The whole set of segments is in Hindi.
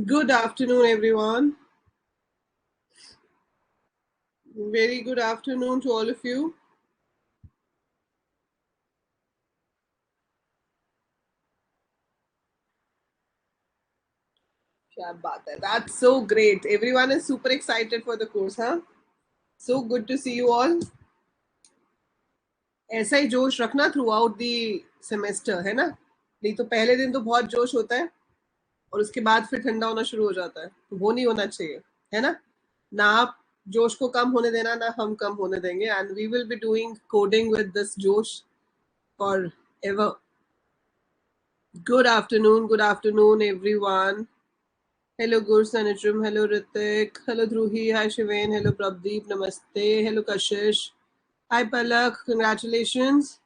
Good afternoon, everyone. Very good afternoon to all of you. क्या बात है. That's so great. Everyone is super excited for the course, huh? So good to see you all. ऐसा ही जोश रखना थ्रू आउट दी सेमेस्टर, है ना? नहीं तो पहले दिन तो बहुत जोश होता है और उसके बाद फिर ठंडा होना शुरू हो जाता है. तो वो नहीं होना चाहिए, है ना? ना आप जोश को कम होने देना, ना हम कम होने देंगे. And we will be doing coding with this जोश forever. Good afternoon, everyone. Hello, Gursanitram. Hello, Ritik. Hello, Dhruhi. Hi, Shivain. Hello, Prabdeep. Namaste. Hello, Kashish. Hi, Palak. Congratulations.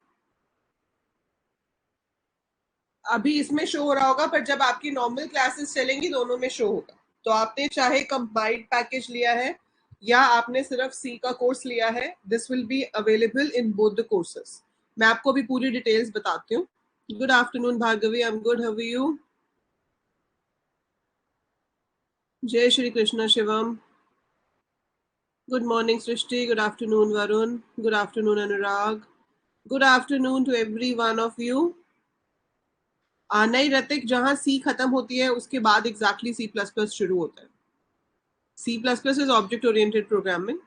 अभी इसमें शो हो रहा होगा, पर जब आपकी नॉर्मल क्लासेस चलेंगी दोनों में शो होगा. तो आपने चाहे कंबाइंड पैकेज लिया है या आपने सिर्फ सी का कोर्स लिया है, this will be available in both the courses. मैं आपको अभी पूरी डिटेल्स बताती हूँ. Good afternoon Bhargavi. I am good. How are you? जय Shri Krishna Shivam. Good morning, Srishti. Good afternoon, Varun. Good afternoon, Anurag. Good afternoon to every one of you. नहीं रतिक, जहां सी खत्म होती है उसके बाद एग्जैक्टली सी प्लस प्लस शुरू होता है. C plus plus is object oriented programming.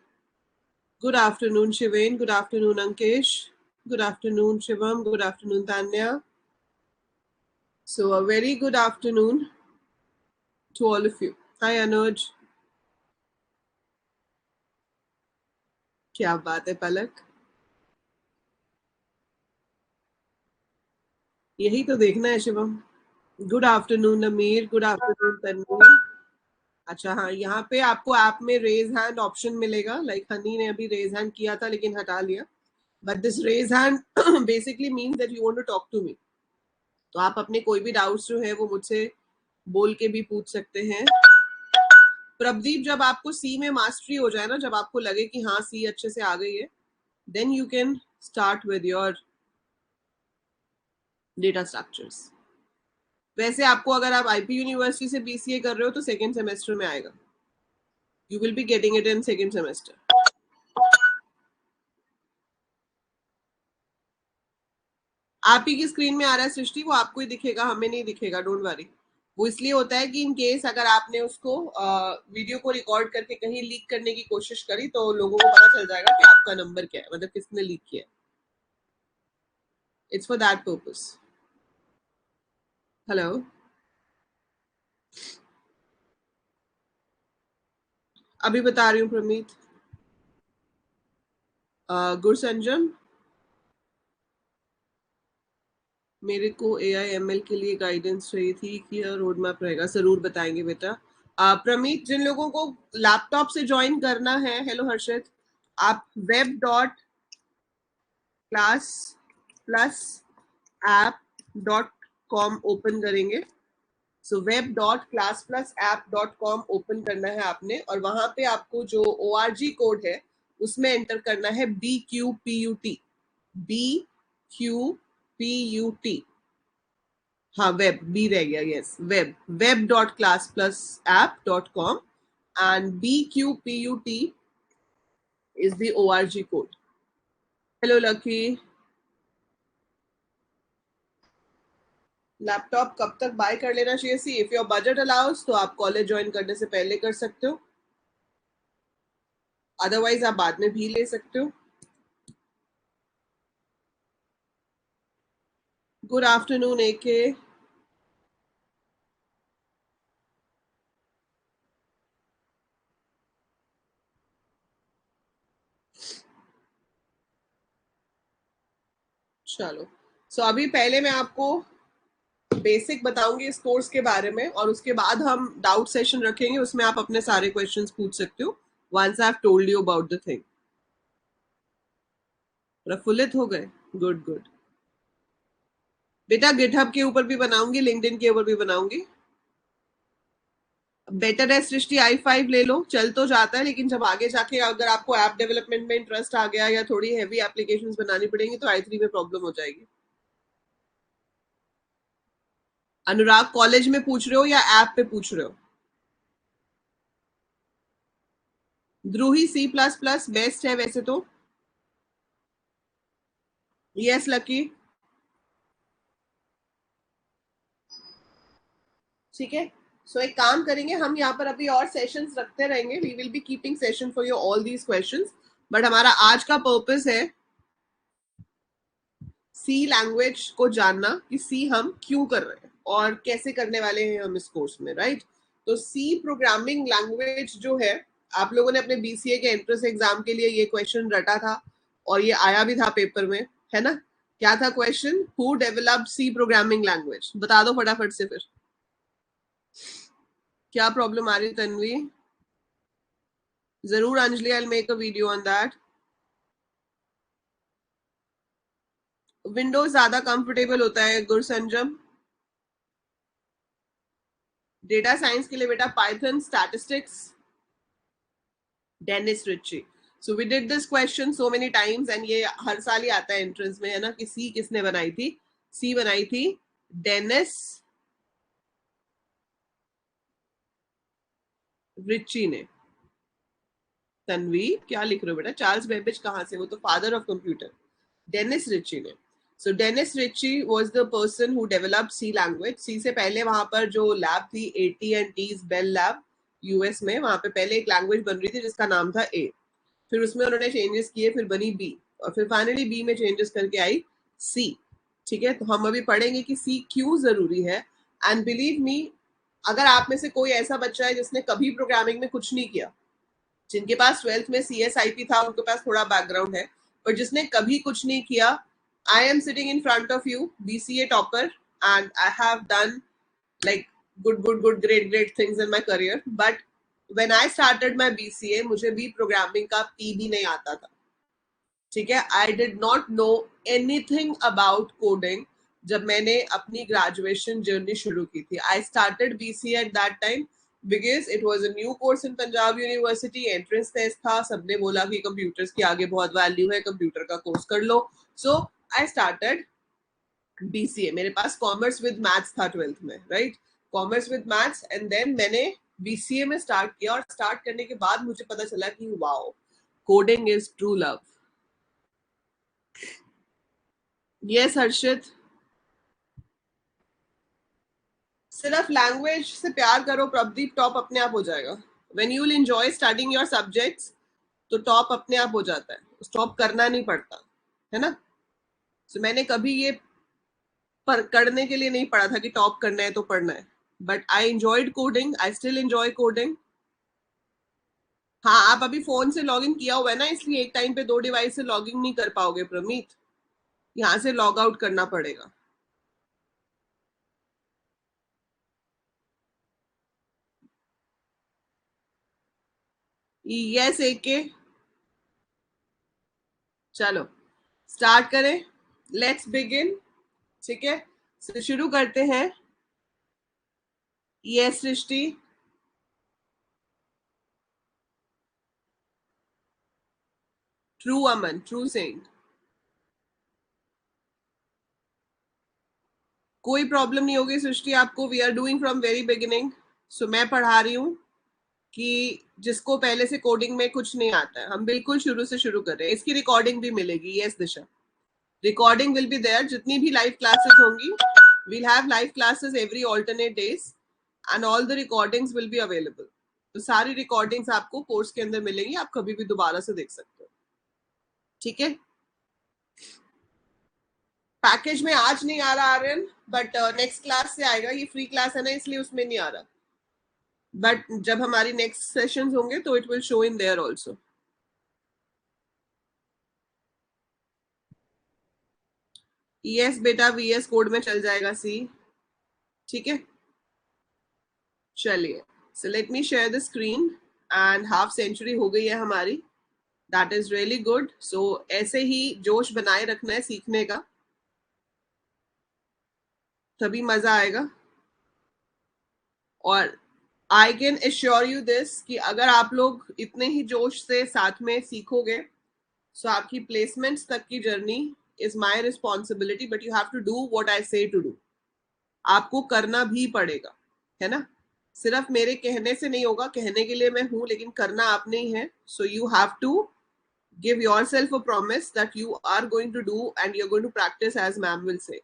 Good afternoon Shiven. Good afternoon Ankesh. Good afternoon Shivam. Good afternoon Tanya. So a very good afternoon to all of you. Hi Anuj. क्या बात है पलक. यही तो देखना है Shivam. Good afternoon Amir. Good afternoon Tanvi. अच्छा, हाँ, यहाँ पे आपको ऐप में रेज हैंड ऑप्शन मिलेगा. लाइक हनी ने अभी रेज हैंड किया था लेकिन हटा लिया. But this raise hand basically means that you want to talk to me. तो आप अपने कोई भी डाउट्स जो है वो मुझसे बोल के भी पूछ सकते हैं. प्रभदीप, जब आपको सी में मास्टरी हो जाए ना, जब आपको लगे कि हाँ सी अच्छे से आ गई है, then you can start with your data structures. वैसे आपको अगर आप आईपी यूनिवर्सिटी से बीसीए कर रहे हो तो सेकेंड सेमेस्टर में आएगा. You will be getting it in second semester. आप ही की स्क्रीन में आ रहा है सृष्टि, वो आपको ही दिखेगा, हमें नहीं दिखेगा. Don't worry. वो इसलिए होता है कि इन केस अगर आपने उसको वीडियो को रिकॉर्ड करके कहीं लीक करने की कोशिश करी तो लोगों को पता चल जाएगा कि आपका नंबर क्या है, मतलब किसने लीक किया. It's for that purpose. Hello. अभी बता रही हूँ प्रमीत. गुरसंजम, मेरे को AIML के लिए गाइडेंस चाहिए थी कि रोड मैप रहेगा. जरूर बताएंगे बेटा. प्रमीत, जिन लोगों को लैपटॉप से ज्वाइन करना है, हेलो हर्षित, आप web.classplusapp.com ओपन करेंगे. सो web.classplusapp.com ओपन करना है आपने, और वहां पे आपको जो ORG कोड है उसमें एंटर करना है BQPUT. BQPUT. हाँ, वेब बी रह गया. Yes, web.classplusapp.com and BQPUT is the ORG code. Hello Lucky. Laptop कब तक बाय कर लेना चाहिए? सी, इफ योर बजट अलाउज तो आप कॉलेज ज्वाइन करने से पहले कर सकते हो, अदरवाइज आप बाद में भी ले सकते हो. Good afternoon AK. चलो, सो अभी पहले मैं आपको बेसिक बताऊंगी इस कोर्स के बारे में, और उसके बाद हम डाउट सेशन रखेंगे, उसमें आप अपने सारे क्वेश्चंस पूछ सकते हो once I have told you about the thing. प्रफुल्लित हो गए. गुड गुड बेटा. गिटहब के ऊपर भी बनाऊंगी, लिंक्डइन के ऊपर भी बनाऊंगी. बेटर है सृष्टि i5 ले लो, चल तो जाता है, लेकिन जब आगे जाके अगर आपको ऐप डेवलपमेंट में इंटरेस्ट आ गया या थोड़ी हैवी एप्लीकेशंस बनानी पड़ेंगी तो i3 में प्रॉब्लम हो जाएगी. अनुराग, कॉलेज में पूछ रहे हो या ऐप पे पूछ रहे हो? द्रोही C++ बेस्ट है वैसे तो। Yes lucky. ठीक है, सो एक काम करेंगे हम यहाँ पर अभी और सेशंस रखते रहेंगे. We will be keeping session for your all these questions, but हमारा आज का पर्पस है सी लैंग्वेज को जानना कि सी हम क्यों कर रहे हैं और कैसे करने वाले हैं हम इस कोर्स में, राइट? तो सी प्रोग्रामिंग लैंग्वेज जो है, आप लोगों ने अपने बीसीए के एंट्रेंस एग्जाम के लिए ये क्वेश्चन रटा था और ये आया भी था पेपर में, है ना? क्या था question? Who developed C programming language? बता दो फटाफट से फिर. क्या प्रॉब्लम आ रही है तन्वी? जरूर Anjali, I will make a video on that. Windows ज्यादा कंफर्टेबल होता है गुरसंजम. डेटा साइंस के लिए बेटा Python, statistics, Dennis Ritchie. So we did this question so many times and ये हर साल ही आता है एंट्रेंस में, है ना? कि सी किसने बनाई थी? सी बनाई थी डेनिस रिची ने. तन्वी क्या लिख रहे हो बेटा? चार्ल्स बेबेज कहाँ से? वो तो father of computer. Dennis Ritchie ने. So Dennis Ritchie was the person who developed C language. C से पहले वहां पर जो लैब थी AT&T's बेल लैब यूएस में, वहां पे पहले एक लैंग्वेज बन रही थी जिसका नाम था ए. फिर उसमें उन्होंने चेंजेस किए, फिर बनी बी, और फिर फाइनली बी में चेंजेस करके आई सी. ठीक है, तो हम अभी पढ़ेंगे कि सी क्यों जरूरी है. एंड बिलीव मी, अगर आप में से कोई ऐसा बच्चा है जिसने कभी प्रोग्रामिंग में कुछ नहीं किया, जिनके पास 12th में CSIP था, उनके पास थोड़ा बैकग्राउंड है, पर जिसने कभी कुछ नहीं किया, I am sitting in front of you, BCA topper, and I have done like good great things in my career, but when I started my BCA मुझे भी प्रोग्रामिंग का पी भी नहीं आता था. ठीक है, I did not know anything about coding जब मैंने अपनी ग्रेजुएशन जर्नी शुरू की थी. I started BCA at that time because it was a new course in Punjab university. Entrance test था, सबने बोला कि कंप्यूटर्स की आगे बहुत वैल्यू है, कंप्यूटर का कोर्स कर लो. सो आई स्टार्टेड BCA. मेरे पास कॉमर्स विद मैथ्स था 12th में, right? Commerce with maths, and then मैंने BCA में स्टार्ट किया, और स्टार्ट करने के बाद मुझे पता चला कि wow, coding is true love. Yes Harshit. सिर्फ लैंग्वेज से प्यार करो प्रभदीप, टॉप अपने आप हो जाएगा. When you will enjoy studying your subjects, तो टॉप अपने आप हो जाता है, स्टॉप करना नहीं पड़ता, है ना? so, मैंने कभी ये करने के लिए नहीं पढ़ा था कि टॉप करना है तो पढ़ना है, but I enjoyed coding, I still enjoy coding. हाँ, आप अभी फोन से लॉग इन किया हुआ है ना, इसलिए एक टाइम पे 2 डिवाइस से लॉग इन नहीं कर पाओगे प्रमीत, यहाँ से लॉग आउट करना पड़ेगा. यस एके, चलो स्टार्ट करें, लेट्स बिगिन. ठीक है, शुरू करते हैं. Yes Srishti. True Aman, true saying. कोई प्रॉब्लम नहीं होगी सृष्टि आपको. We are doing from very beginning. So मैं पढ़ा रही हूँ कि जिसको पहले से कोडिंग में कुछ नहीं आता है, हम बिल्कुल शुरू से शुरू कर रहे हैं. इसकी रिकॉर्डिंग भी मिलेगी. Yes Disha, recording will be there. जितनी भी लाइव क्लासेस होंगी, we'll have live classes every alternate days and all the recordings will be available. तो सारी रिकॉर्डिंग्स आपको कोर्स के अंदर मिलेंगी, आप कभी भी दोबारा से देख सकते हो. ठीक है, पैकेज में आज नहीं आ रहा आर्यन, बट नेक्स्ट क्लास से आएगा. ये फ्री क्लास है ना, इसलिए उसमें नहीं आ रहा, बट जब हमारी नेक्स्ट सेशंस होंगे तो it will show in there also. Yes बेटा, VS कोड में चल जाएगा सी. ठीक है, चलिए. So let me share the screen. And half century हो गई है हमारी. That is really good. So ऐसे ही जोश बनाए रखना है सीखने का, तभी मजा आएगा. और I can assure you this कि अगर आप लोग इतने ही जोश से साथ में सीखोगे, सो आपकी प्लेसमेंट्स तक की journey is my responsibility, but you have to do what I say to do. आपको करना भी पड़ेगा, है ना? सिर्फ मेरे कहने से नहीं होगा, कहने के लिए मैं हूं लेकिन करना आपने ही है. So you have to give yourself a promise that you are going to do and you're going to practice as ma'am will say.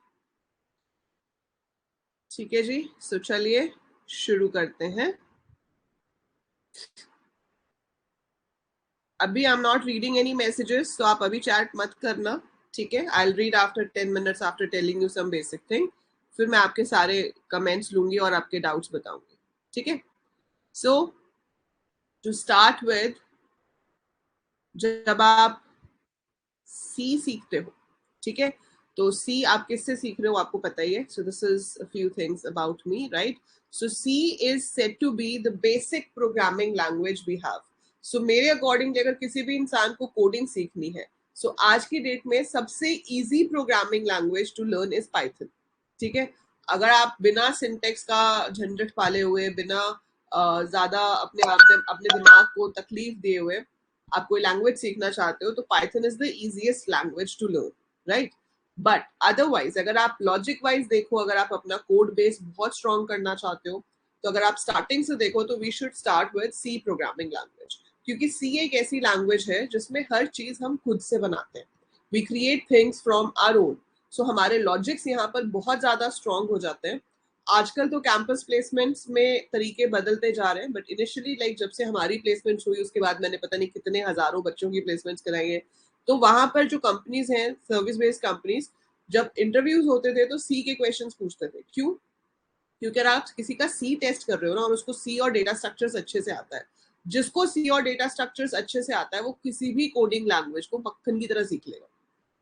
ठीक है जी. सो चलिए शुरू करते हैं. अभी I am not reading any messages, तो आप अभी चैट मत करना. ठीक है. I will read after 10 minutes after telling you some basic thing. फिर मैं आपके सारे कमेंट्स लूंगी और आपके डाउट्स बताऊंगी. ठीक है. सो टू स्टार्ट विद, जब आप सी सीखते हो, ठीक है, तो सी आप किससे सीख रहे हो आपको पता ही है. So this is a few things about me, right. So C is said to be the basic programming language we have. So मेरे अकॉर्डिंग अगर किसी भी इंसान को कोडिंग सीखनी है, सो आज की डेट में सबसे easy programming language to learn is Python. ठीक है. अगर आप बिना सिंटेक्स का झंझट पाले हुए, बिना ज्यादा अपने दिमाग को तकलीफ दिए हुए आप कोई लैंग्वेज सीखना चाहते हो, तो Python is the easiest language to learn, right. But otherwise अगर आप लॉजिक वाइज देखो, अगर आप अपना कोड बेस बहुत स्ट्रॉन्ग करना चाहते हो, तो अगर आप स्टार्टिंग से देखो तो we should start with C programming language. क्योंकि सी एक ऐसी लैंग्वेज है जिसमें हर चीज हम खुद से बनाते हैं. We create things from our own. So हमारे लॉजिक्स यहाँ पर बहुत ज्यादा स्ट्रॉन्ग हो जाते हैं. आजकल तो कैंपस प्लेसमेंट्स में तरीके बदलते जा रहे हैं, बट इनिशियली लाइक जब से हमारी प्लेसमेंट्स हुई उसके बाद मैंने पता नहीं कितने हजारों बच्चों की प्लेसमेंट्स कराई है. तो वहां पर जो कंपनीज हैं, सर्विस बेस्ड कंपनीज, जब इंटरव्यूज होते थे तो सी के क्वेश्चंस पूछते थे. क्यों? क्योंकि अगर आप किसी का सी टेस्ट कर रहे हो ना और उसको सी और डेटा स्ट्रक्चर्स अच्छे से आता है, जिसको सी और डेटा स्ट्रक्चर्स अच्छे से आता है वो किसी भी कोडिंग लैंग्वेज को मक्खन की तरह सीख लेगा.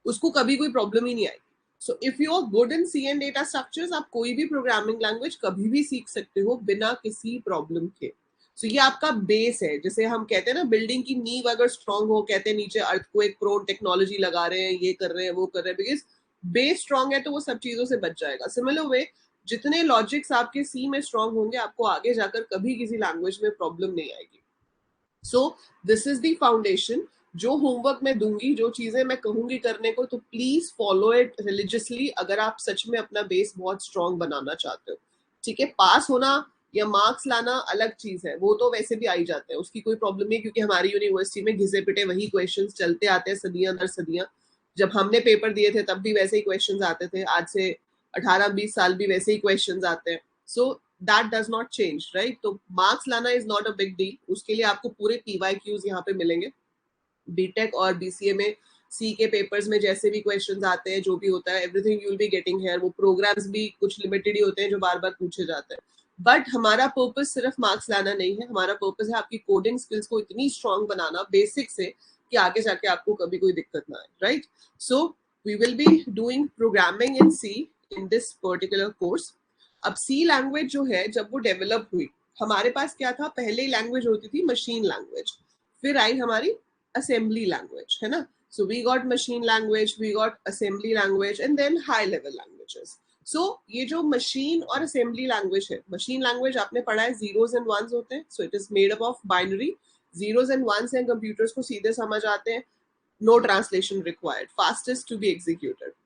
उसको कभी कोई प्रॉब्लम ही नहीं आएगी. So if you are good in C and data structures, आप कोई भी प्रोग्रामिंग लैंग्वेज कभी भी सीख सकते हो बिना किसी प्रॉब्लम के. सो ये आपका बेस है. जैसे हम कहते हैं ना, बिल्डिंग की नींव अगर स्ट्रांग हो, कहते हैं नीचे अर्थक्वेक प्रोन टेक्नोलॉजी लगा रहे हैं, ये कर रहे हैं, वो कर रहे हैं, बिकॉज बेस स्ट्रांग है तो वो सब चीजों से बच जाएगा. सिमिलर वे, जितने लॉजिक्स आपके सी में स्ट्रांग होंगे, आपको आगे जाकर कभी किसी लैंग्वेज में प्रॉब्लम नहीं आएगी. सो दिस इज द फाउंडेशन. जो होमवर्क मैं दूंगी, जो चीजें मैं कहूंगी करने को, तो प्लीज फॉलो इट रिलीजियसली अगर आप सच में अपना बेस बहुत स्ट्रांग बनाना चाहते हो. ठीक है. पास होना या मार्क्स लाना अलग चीज है, वो तो वैसे भी आ ही जाते हैं, उसकी कोई प्रॉब्लम नहीं, क्योंकि हमारी यूनिवर्सिटी में घिसे पिटे वही क्वेश्चंस चलते आते हैं सदियां दर सदियां. जब हमने पेपर दिए थे तब भी वैसे ही क्वेश्चंस आते थे. आज से 18-20 साल भी वैसे ही क्वेश्चंस आते हैं. सो that does not change, right? तो मार्क्स लाना is not a big deal. उसके लिए आपको पूरे PYQs यहाँ पे मिलेंगे. बीटेक और बीसीए में सी के पेपर्स में जैसे भी क्वेश्चंस आते हैं, जो भी होता है, everything you will be getting here. वो प्रोग्राम्स भी कुछ लिमिटेड ही होते हैं जो बार बार पूछे जाते हैं. बट हमारा पर्पस सिर्फ मार्क्स लाना नहीं है. हमारा पर्पस है आपकी कोडिंग स्किल्स को इतनी स्ट्रांग बनाना बेसिक से कि आगे जाके आपको कभी कोई दिक्कत ना आए, right. So we will be doing programming in C in this particular course. अब सी लैंग्वेज जो है, जब वो डेवलप हुई, हमारे पास क्या था, पहले लैंग्वेज होती थी मशीन लैंग्वेज, फिर आई हमारी assembly language, है ना. So we got machine language, we got assembly language, and then high level languages. So ये जो machine और assembly language है, machine language आपने पढ़ा है zeros and ones होते हैं. So it is made up of binary. zeros and ones हैं, computers को सीधे समझ आते हैं. No translation required. Fastest to be executed.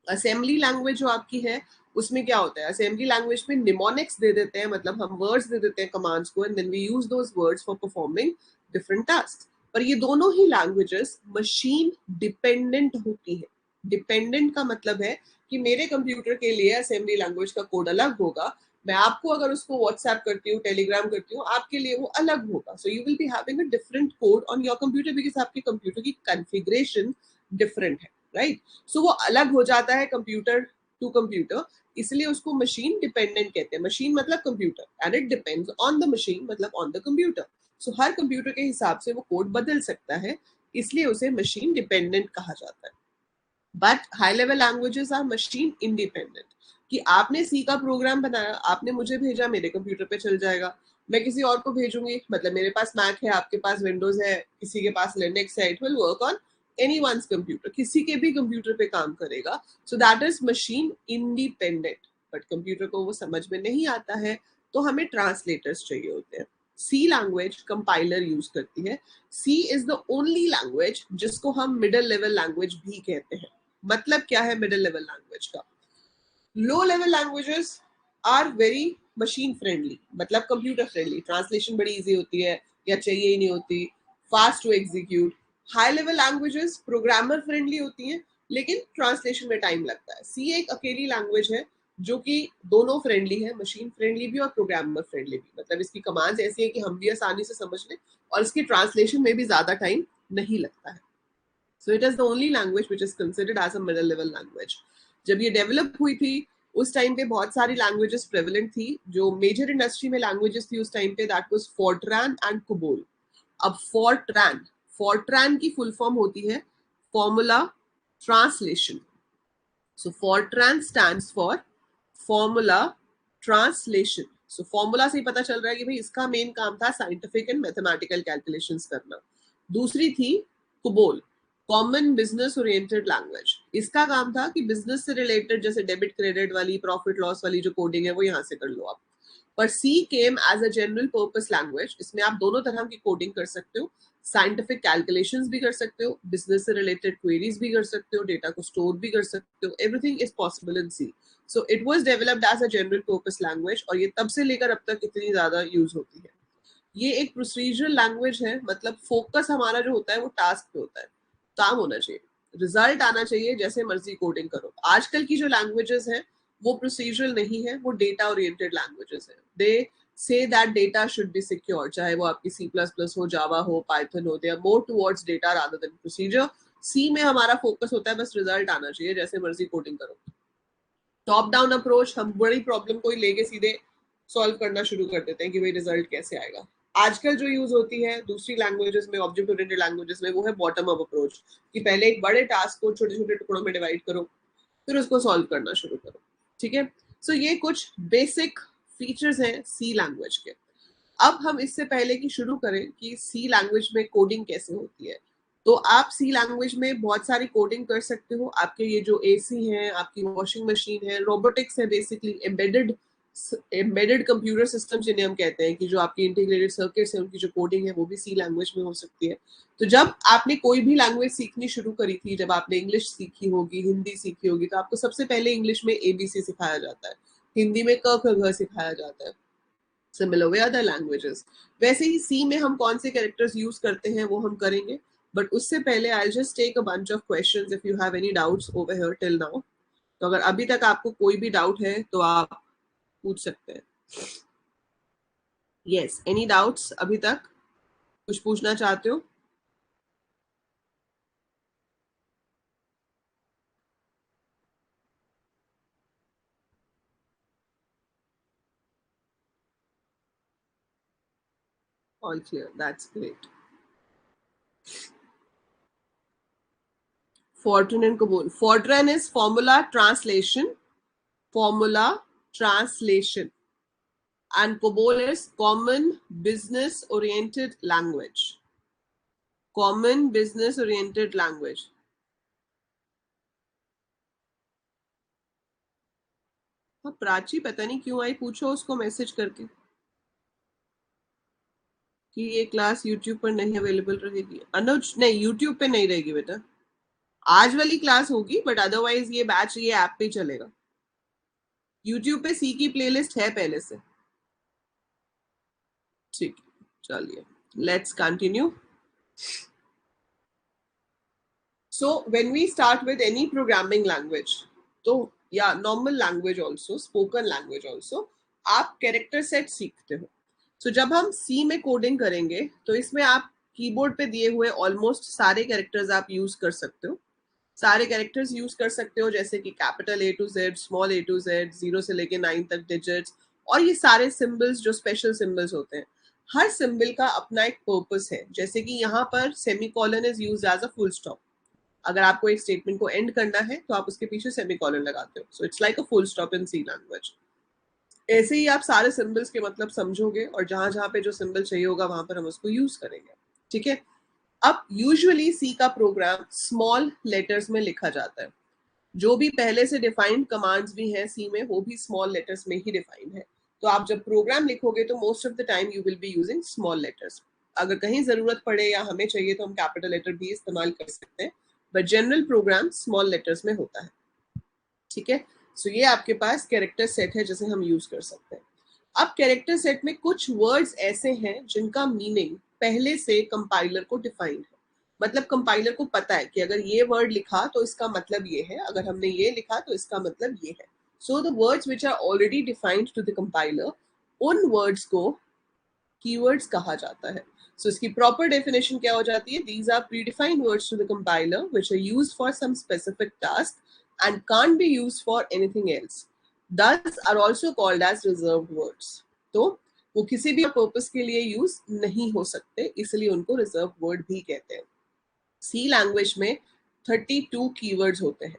Assembly language जो आपकी है, उसमें क्या होता है, असेंबली लैंग्वेज में निमोनिक्स दे देते हैं, मतलब हम वर्ड्स दे देते हैं कमांड्स को, and then we use those words for performing different task. पर ये दोनों ही लैंग्वेजेस मशीन डिपेंडेंट होती है. डिपेंडेंट का मतलब है कि मेरे कंप्यूटर के लिए असेंबली लैंग्वेज का कोड अलग होगा. मैं आपको अगर उसको व्हाट्सएप करती हूँ, टेलीग्राम करती हूँ, आपके लिए वो अलग होगा. So you will be having a different code on your computer because आपके कंप्यूटर की कॉन्फ़िगरेशन डिफरेंट है, राइट. सो वो अलग हो जाता है कंप्यूटर टू कंप्यूटर, इसलिए उसको मशीन डिपेंडेंट कहते हैं. मशीन मतलब computer and it depends on the machine मतलब ऑन द कंप्यूटर. सो हर कंप्यूटर के हिसाब से वो कोड बदल सकता है, इसलिए उसे मशीन डिपेंडेंट कहा जाता है. But high level languages are machine independent. कि आपने सी का प्रोग्राम बनाया, आपने मुझे भेजा, मेरे कंप्यूटर पे चल जाएगा. मैं किसी और को भेजूंगी, मतलब मेरे पास मैक है, आपके पास विंडोज है, किसी के पास लिनक्स है, it will work on anyone's computer, किसी के भी कंप्यूटर पे काम करेगा. So that is machine independent. But computer को वो समझ में नहीं आता है, तो हमें ट्रांसलेटर्स चाहिए होते हैं. सी लैंग्वेज कंपाइलर यूज करती है. सी इज द ओनली लैंग्वेज जिसको हम मिडिल लेवल लैंग्वेज भी कहते हैं. मतलब क्या है मिडिल लेवल लैंग्वेज का? Low level languages are very machine friendly, मतलब कंप्यूटर फ्रेंडली, ट्रांसलेशन बड़ी इजी होती है या चाहिए ही नहीं होती, fast to execute. High level languages programmer friendly होती हैं लेकिन ट्रांसलेशन में टाइम लगता है। सी एक अकेली लैंग्वेज है जो कि दोनों फ्रेंडली है, मशीन फ्रेंडली भी और प्रोग्रामर फ्रेंडली भी, मतलब इसकी कमांड्स ऐसी है कि हम भी आसानी से समझ लें और इसकी ट्रांसलेशन में भी ज्यादा टाइम नहीं लगता है। So it is the only language which is considered as a middle level language. जब ये डेवलप हुई थी उस टाइम पे बहुत सारी लैंग्वेजेस प्रेवलेंट थी। जो मेजर इंडस्ट्री में लैंग्वेजेस थी उस टाइम पे दैट वाज फोर्ट्रान एंड कुबोल। अब फोर्ट्रान, फोर्ट्रान की फुल फॉर्म होती है formula translation. So Fortran stands for formula translation. So formula से ही पता चल रहा है कि भाई इसका मेन काम था साइंटिफिक एंड मैथमेटिकल कैलकुलेशंस करना। दूसरी थी कुबोल, कॉमन बिजनेस ओरिएंटेड लैंग्वेज। इसका काम था कि बिजनेस से रिलेटेड जैसे डेबिट क्रेडिट वाली, प्रॉफिट लॉस वाली जो कोडिंग है वो यहाँ से कर लो आप। पर C came as a general purpose language. इसमें आप दोनों तरह की कोडिंग कर सकते हो, साइंटिफिक कैलकुलेशंस भी कर सकते हो, बिजनेस से रिलेटेड क्वेरीज भी कर सकते हो, डेटा को स्टोर भी कर सकते हो, everything is possible in C. So it was developed as a general purpose language और ये तब से लेकर अब तक इतनी ज्यादा यूज होती है। ये एक प्रोसीजरल लैंग्वेज है, मतलब फोकस हमारा जो होता है वो टास्क पे होता है, काम होना चाहिए, रिजल्ट आना चाहिए, जैसे मर्जी कोडिंग करो। आजकल की जो लैंग्वेजेस हैं वो प्रोसीजरल नहीं है, वो डेटा ओरिएंटेड लैंग्वेजेस हैं। They say that data should be secure, चाहे वो आपकी सी प्लस प्लस हो, जावा हो, पाइथन हो, they are more towards data rather than procedure. C में हमारा फोकस होता है बस रिजल्ट आना चाहिए, जैसे मर्जी कोडिंग करो। टॉप डाउन अप्रोच, हम बड़ी प्रॉब्लम को ही लेके सीधे सॉल्व करना शुरू कर देते हैं कि भाई रिजल्ट कैसे आएगा। आजकल जो यूज होती है दूसरी लैंग्वेजेस में, ऑब्जेक्ट ओरिएंटेड लैंग्वेजेस में, वो है बॉटम अप अप्रोच, कि पहले एक बड़े टास्क को छोटे छोटे टुकड़ों में डिवाइड करो फिर उसको सॉल्व करना शुरू करो। ठीक है, सो ये कुछ बेसिक फीचर्स हैं सी लैंग्वेज के। अब हम इससे पहले कि शुरू करें कि सी लैंग्वेज में कोडिंग कैसे होती है, तो आप सी लैंग्वेज में बहुत सारी कोडिंग कर सकते हो। आपके ये जो एसी है, आपकी वॉशिंग मशीन है, रोबोटिक्स है, basically embedded embedded computer system जिन्हें हम कहते हैं, कि जो आपकी इंटीग्रेटेड सर्किट्स है उनकी जो कोडिंग है वो भी सी लैंग्वेज में हो सकती है। तो जब आपने कोई भी लैंग्वेज सीखनी शुरू करी थी, जब आपने इंग्लिश सीखी होगी, हिंदी सीखी होगी, तो आपको सबसे पहले इंग्लिश में एबीसी सिखाया जाता है, हिंदी में क ख घ सिखाया जाता है, सिमिलर वे अदर लैंग्वेजेस। वैसे ही सी में हम कौन से कैरेक्टर्स यूज करते हैं वो हम करेंगे, बट उससे पहले I just take a bunch of questions if you have any doubts over here till now. तो अगर अभी तक आपको कोई भी डाउट है तो आप पूछ सकते हैं। Yes, any doubts? अभी तक कुछ पूछना चाहते हो? All clear, that's great. Fortran and Kabul. Fortran is formula translation. Formula translation. And COBOL is common business oriented language. Common business oriented language. हाँ, प्राची पता नहीं क्यों आई, पूछो उसको मैसेज करके कि ये क्लास यूट्यूब पर नहीं अवेलेबल रहेगी। अनुज, नहीं यूट्यूब पे नहीं रहेगी बेटा, आज वाली क्लास होगी बट अदरवाइज ये बैच ये ऐप पे चलेगा। यूट्यूब पे सी की प्लेलिस्ट है पहले से। ठीक है, चलिए let's continue. So when we start with any programming language, तो या normal language also, spoken language also, आप कैरेक्टर सेट सीखते हो। So जब हम C में कोडिंग करेंगे तो इसमें आप कीबोर्ड पे दिए हुए ऑलमोस्ट सारे कैरेक्टर्स आप यूज कर सकते हो। सारे कैरेक्टर्स यूज कर सकते हो, जैसे कि capital A to Z, small A to Z, 0 से लेके 9 तक डिजिट्स, और ये सारे सिंबल्स जो स्पेशल सिंबल्स होते हैं। हर सिंबल का अपना एक पर्पस है, जैसे कि यहाँ पर semicolon is used as a full stop. अगर आपको एक स्टेटमेंट को एंड करना है तो आप उसके पीछे सेमीकोलन लगाते हो। So it's like a full stop in C language. ऐसे ही आप सारे सिंबल्स के मतलब समझोगे और जहां जहां पे जो सिंबल चाहिए होगा वहां पर हम उसको यूज करेंगे। ठीक है, अब यूजुअली सी का प्रोग्राम स्मॉल लेटर्स में लिखा जाता है। जो भी पहले से डिफाइंड कमांड्स भी हैं सी में वो भी स्मॉल लेटर्स में ही डिफाइंड है। तो आप जब प्रोग्राम लिखोगे तो most of the time you will be using small letters. अगर कहीं जरूरत पड़े या हमें चाहिए तो हम कैपिटल लेटर भी इस्तेमाल कर सकते हैं, but general program small letters में होता है। ठीक है, सो ये आपके पास कैरेक्टर सेट है जिसे हम यूज कर सकते हैं। अब कैरेक्टर सेट में कुछ वर्ड्स ऐसे हैं जिनका मीनिंग पहले से कंपाइलर को डिफाइंड है, मतलब कंपाइलर को पता है कि अगर ये वर्ड लिखा तो इसका मतलब ये है, अगर हमने ये लिखा तो इसका मतलब ये है. So the words which are already defined to the compiler, उन वर्ड्स को कीवर्ड्स कहा जाता है. सो इसकी प्रॉपर डेफिनेशन क्या हो जाती है? These are predefined words to the compiler which are used for some specific task and can't be used for anything else. Thus are also called as reserved words. तो वो किसी भी पर्पस के लिए यूज नहीं हो सकते, इसलिए उनको रिजर्व वर्ड भी कहते हैं. सी लैंग्वेज में 32 कीवर्ड्स होते हैं.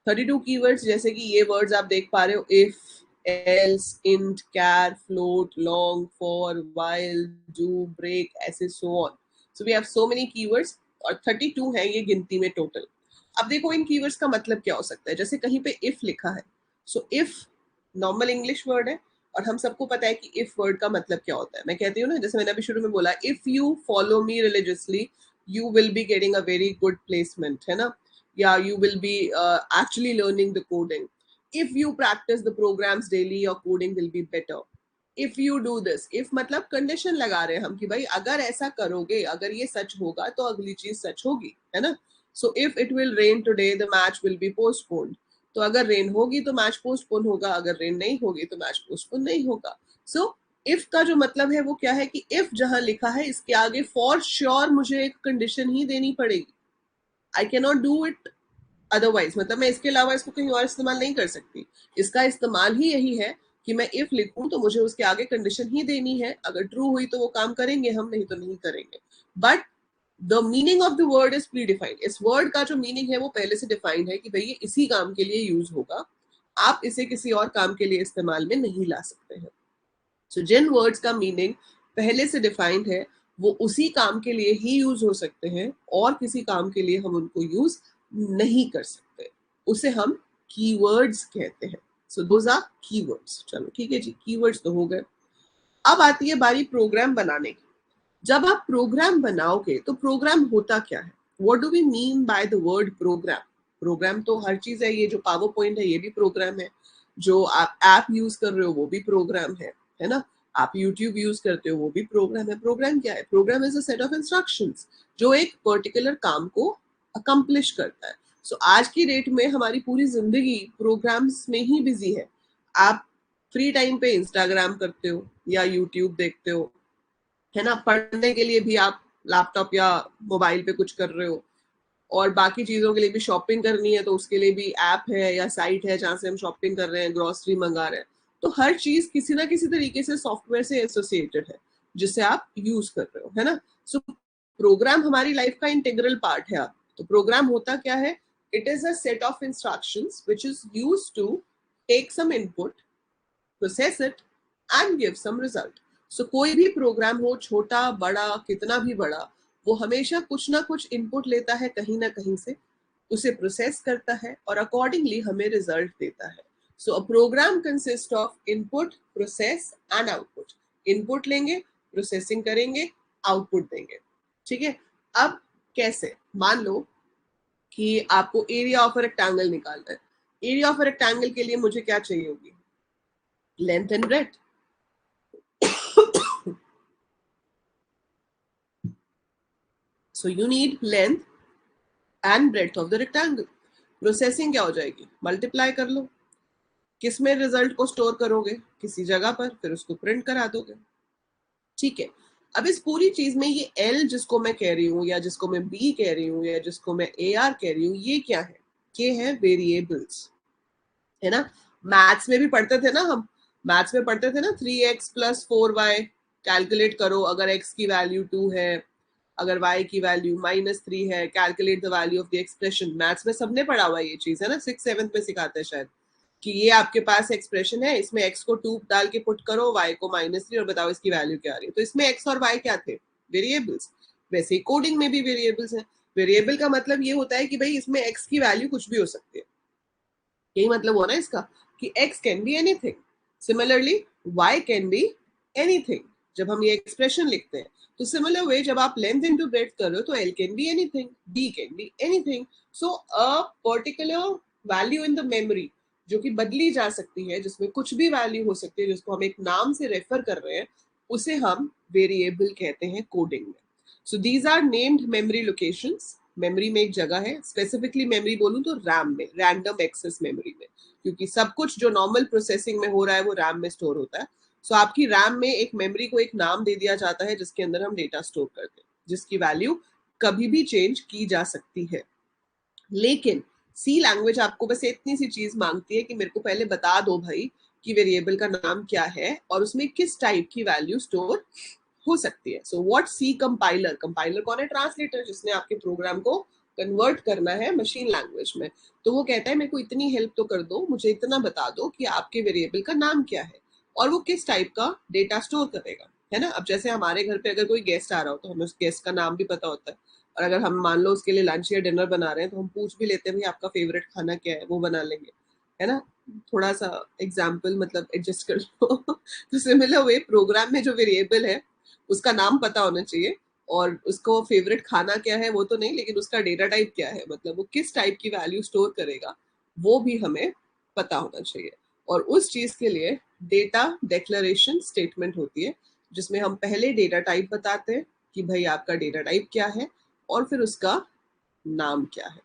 32 कीवर्ड्स जैसे कि ये वर्ड्स आप देख पा रहे हो, if, else, int, char, float, long, for, while, do, break, ऐसे so on. So we have so many keywords और 32 है ये गिनती में टोटल. अब देखो इन कीवर्ड्स का मतलब क्या हो सकता है. जैसे कहीं पे इफ लिखा है, so if normal English word है और हम सबको पता है कि इफ वर्ड का मतलब क्या होता है. मैं कहती हूँ ना, जैसे मैंने अभी शुरू में बोला, if you follow me religiously you will be getting a very good placement, है ना, या you will be actually learning the coding. If you practice the programs daily, your coding will be better. If you do this, if मतलब कंडीशन लगा रहे हैं हम कि भाई अगर ऐसा करोगे, अगर ये सच होगा तो अगली चीज सच होगी, है ना. So if it will rain today, the match will be postponed. तो अगर रेन होगी तो मैच पोस्टपोन होगा, अगर रेन नहीं होगी तो मैच पोस्टपोन नहीं होगा. सो इफ का जो मतलब है वो क्या है कि इफ जहां लिखा है इसके आगे फॉर श्योर मुझे एक कंडीशन ही देनी पड़ेगी. I can not do it otherwise, मतलब मैं इसके अलावा इसको कहीं और इस्तेमाल नहीं कर सकती. इसका इस्तेमाल ही यही है कि मैं इफ लिखूं तो मुझे उसके आगे कंडीशन ही देनी है. अगर ट्रू हुई तो वो काम करेंगे हम, नहीं तो नहीं करेंगे. But the meaning of the word is pre defined. इस वर्ड का जो मीनिंग है वो पहले से डिफाइंड है कि भाई ये इसी काम के लिए यूज होगा, आप इसे किसी और काम के लिए इस्तेमाल में नहीं ला सकते हैं. सो जिन वर्ड्स का मीनिंग पहले से डिफाइंड है वो उसी काम के लिए ही यूज हो सकते हैं और किसी काम के लिए हम उनको यूज नहीं कर सकते. उसे हम कीवर्ड्स कहते हैं. So those are keywords. चलो ठीक है जी, कीवर्ड्स तो हो गए. अब आती है बारी प्रोग्राम बनाने की. जब आप प्रोग्राम बनाओगे तो प्रोग्राम होता क्या है? What do we mean by the word program? Program तो हर चीज है. ये जो पावर पॉइंट है ये भी प्रोग्राम है, जो आप ऐप यूज कर रहे हो वो भी प्रोग्राम है ना, आप यूट्यूब यूज करते हो वो भी प्रोग्राम है. प्रोग्राम क्या है? Program is a set of instructions जो एक पर्टिकुलर काम को अकम्प्लिश करता है. सो आज की डेट में हमारी पूरी जिंदगी प्रोग्राम्स में ही बिजी है. आप फ्री टाइम पे इंस्टाग्राम करते हो या यूट्यूब देखते हो, है ना. पढ़ने के लिए भी आप लैपटॉप या मोबाइल पे कुछ कर रहे हो, और बाकी चीजों के लिए भी, शॉपिंग करनी है तो उसके लिए भी ऐप है या साइट है जहां से हम शॉपिंग कर रहे हैं, ग्रोसरी मंगा रहे हैं. तो हर चीज किसी ना किसी तरीके से सॉफ्टवेयर से एसोसिएटेड है जिसे आप यूज कर रहे हो, है ना. सो प्रोग्राम हमारी लाइफ का इंटीग्रल पार्ट है. तो प्रोग्राम होता क्या है? It is a set of instructions which is used to take some input, process it and give some result. So कोई भी प्रोग्राम हो, छोटा बड़ा कितना भी बड़ा, वो हमेशा कुछ ना कुछ इनपुट लेता है कहीं ना कहीं से, उसे प्रोसेस करता है और अकॉर्डिंगली हमें रिजल्ट देता है. So a program consist of input, process and output. Input लेंगे, प्रोसेसिंग करेंगे, आउटपुट देंगे. ठीक है. अब कैसे? मान लो कि आपको एरिया ऑफ अ रेक्टेंगल निकालना है. एरिया ऑफ अ रेक्टेंगल के लिए मुझे क्या चाहिए होगी? Length and breadth. So you need length and breadth of the rectangle. Processing क्या हो जाएगी? मल्टीप्लाई कर लो. किस में रिजल्ट को स्टोर करोगे? किसी जगह पर, फिर उसको प्रिंट करा दोगे. ठीक है. अब इस पूरी चीज में ये L जिसको मैं कह रही हूँ, या जिसको मैं B कह रही हूँ, या जिसको मैं AR कह रही हूँ, ये क्या है? ये है वेरिएबल्स, है ना. मैथ्स में भी पढ़ते थे ना हम. मैथ्स में पढ़ते थे ना 3x + 4y. कैलकुलेट करो, अगर x की वैल्यू 2 है, अगर y की वैल्यू -3 है, calculate the value of the expression. Maths में सबने पढ़ा हुआ ये चीज, है ना. 6th-7th में सिखाते हैं शायद कि ये आपके पास एक्सप्रेशन है, इसमें x को 2 डाल के पुट करो, y को -3, और बताओ इसकी वैल्यू क्या आ रही है. तो इसमें x और y क्या थे? वेरिएबल्स. वैसे ही कोडिंग में भी वेरिएबल्स हैं. वेरिएबल का मतलब ये होता है कि भाई इसमें x की वैल्यू कुछ भी हो सकती है. यही मतलब हुआ ना इसका कि x can be anything. Similarly y can be anything. जब हम ये एक्सप्रेशन लिखते हैं तो सिमिलर वे जब आप लेंथ इनटू ब्रेड्थ कर रहे हो तो L can be anything, B can be anything. So a particular value in the memory जो कि बदली जा सकती है, जिसमें कुछ भी वैल्यू हो सकती है, जिसको हम एक नाम से रेफर कर रहे हैं, उसे हम वेरिएबल कहते हैं कोडिंग में. So these are named memory locations. Memory में एक जगह है, स्पेसिफिकली मेमोरी बोलूं तो रैम में, रैंडम एक्सेस मेमोरी में, क्योंकि सब कुछ जो नॉर्मल प्रोसेसिंग में हो रहा है वो रैम में स्टोर होता है. सो आपकी रैम में एक मेमोरी को एक नाम दे दिया जाता है जिसके अंदर हम डेटा स्टोर करते हैं, जिसकी वैल्यू कभी भी चेंज की जा सकती है. लेकिन सी लैंग्वेज आपको बस इतनी सी चीज मांगती है कि मेरे को पहले बता दो भाई कि वेरिएबल का नाम क्या है और उसमें किस टाइप की वैल्यू स्टोर हो सकती है. So what C compiler, compiler कौन है? ट्रांसलेटर, जिसने आपके प्रोग्राम को कन्वर्ट करना है मशीन लैंग्वेज में. तो वो कहता है मेरे को इतनी हेल्प तो कर दो, मुझे इतना बता दो कि आपके वेरिएबल का नाम क्या है और वो किस टाइप का डेटा स्टोर करेगा, है ना. अब जैसे हमारे घर पे अगर कोई गेस्ट आ रहा हो तो हमें उस गेस्ट का नाम भी पता होता है, और अगर हम मान लो उसके लिए लंच या डिनर बना रहे हैं तो हम पूछ भी लेते हैं भाई आपका फेवरेट खाना क्या है, वो बना लेंगे, है ना. थोड़ा सा एग्जाम्पल मतलब एडजस्ट कर लो. तो सिमिलर वे प्रोग्राम में जो वेरिएबल है उसका नाम पता होना चाहिए, और उसको फेवरेट खाना क्या है वो तो नहीं, लेकिन उसका डेटा टाइप क्या है, मतलब वो किस टाइप की वैल्यू स्टोर करेगा, वो भी हमें पता होना चाहिए. और उस चीज के लिए डेटा डिक्लेरेशन स्टेटमेंट होती है, जिसमें हम पहले डेटा टाइप बताते हैं कि भाई आपका डेटा टाइप क्या है और फिर उसका नाम क्या है.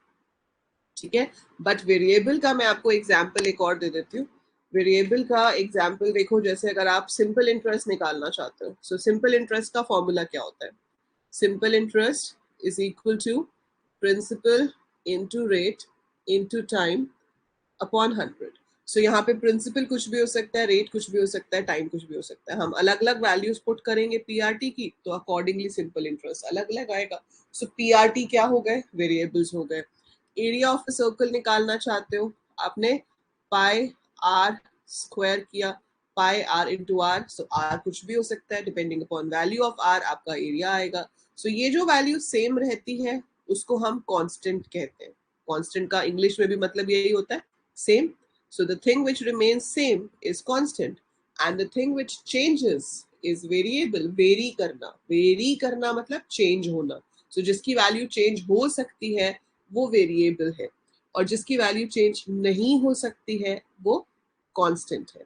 ठीक है. बट वेरिएबल का मैं आपको एग्जाम्पल एक और दे देती हूँ. वेरिएबल का एग्जाम्पल देखो, जैसे अगर आप सिंपल इंटरेस्ट निकालना चाहते हो, सो सिंपल इंटरेस्ट का फॉर्मूला क्या होता है? Simple interest is equal to principal into rate into time upon 100. सो यहाँ पे प्रिंसिपल कुछ भी हो सकता है, रेट कुछ भी हो सकता है, टाइम कुछ भी हो सकता है. हम अलग अलग वैल्यूज पुट करेंगे पीआरटी की, तो अकॉर्डिंगली सिंपल इंटरेस्ट अलग अलग आएगा. सो पीआरटी क्या हो गए? वेरिएबल्स हो गए. एरिया ऑफ अ सर्कल निकालना चाहते हो, आपने पाई आर स्क्वायर किया, pi r into r. So r कुछ भी हो सकता है, depending upon value of r आपका एरिया आएगा. सो ये जो वैल्यू सेम रहती है उसको हम कांस्टेंट कहते हैं. कांस्टेंट का इंग्लिश में भी मतलब यही होता है, same. So the thing which remains same is constant, and the thing which changes is variable. vary करना मतलब change होना. So जिसकी वैल्यू चेंज हो सकती है वो वेरिएबल है, और जिसकी वैल्यू चेंज नहीं हो सकती है वो कांस्टेंट है.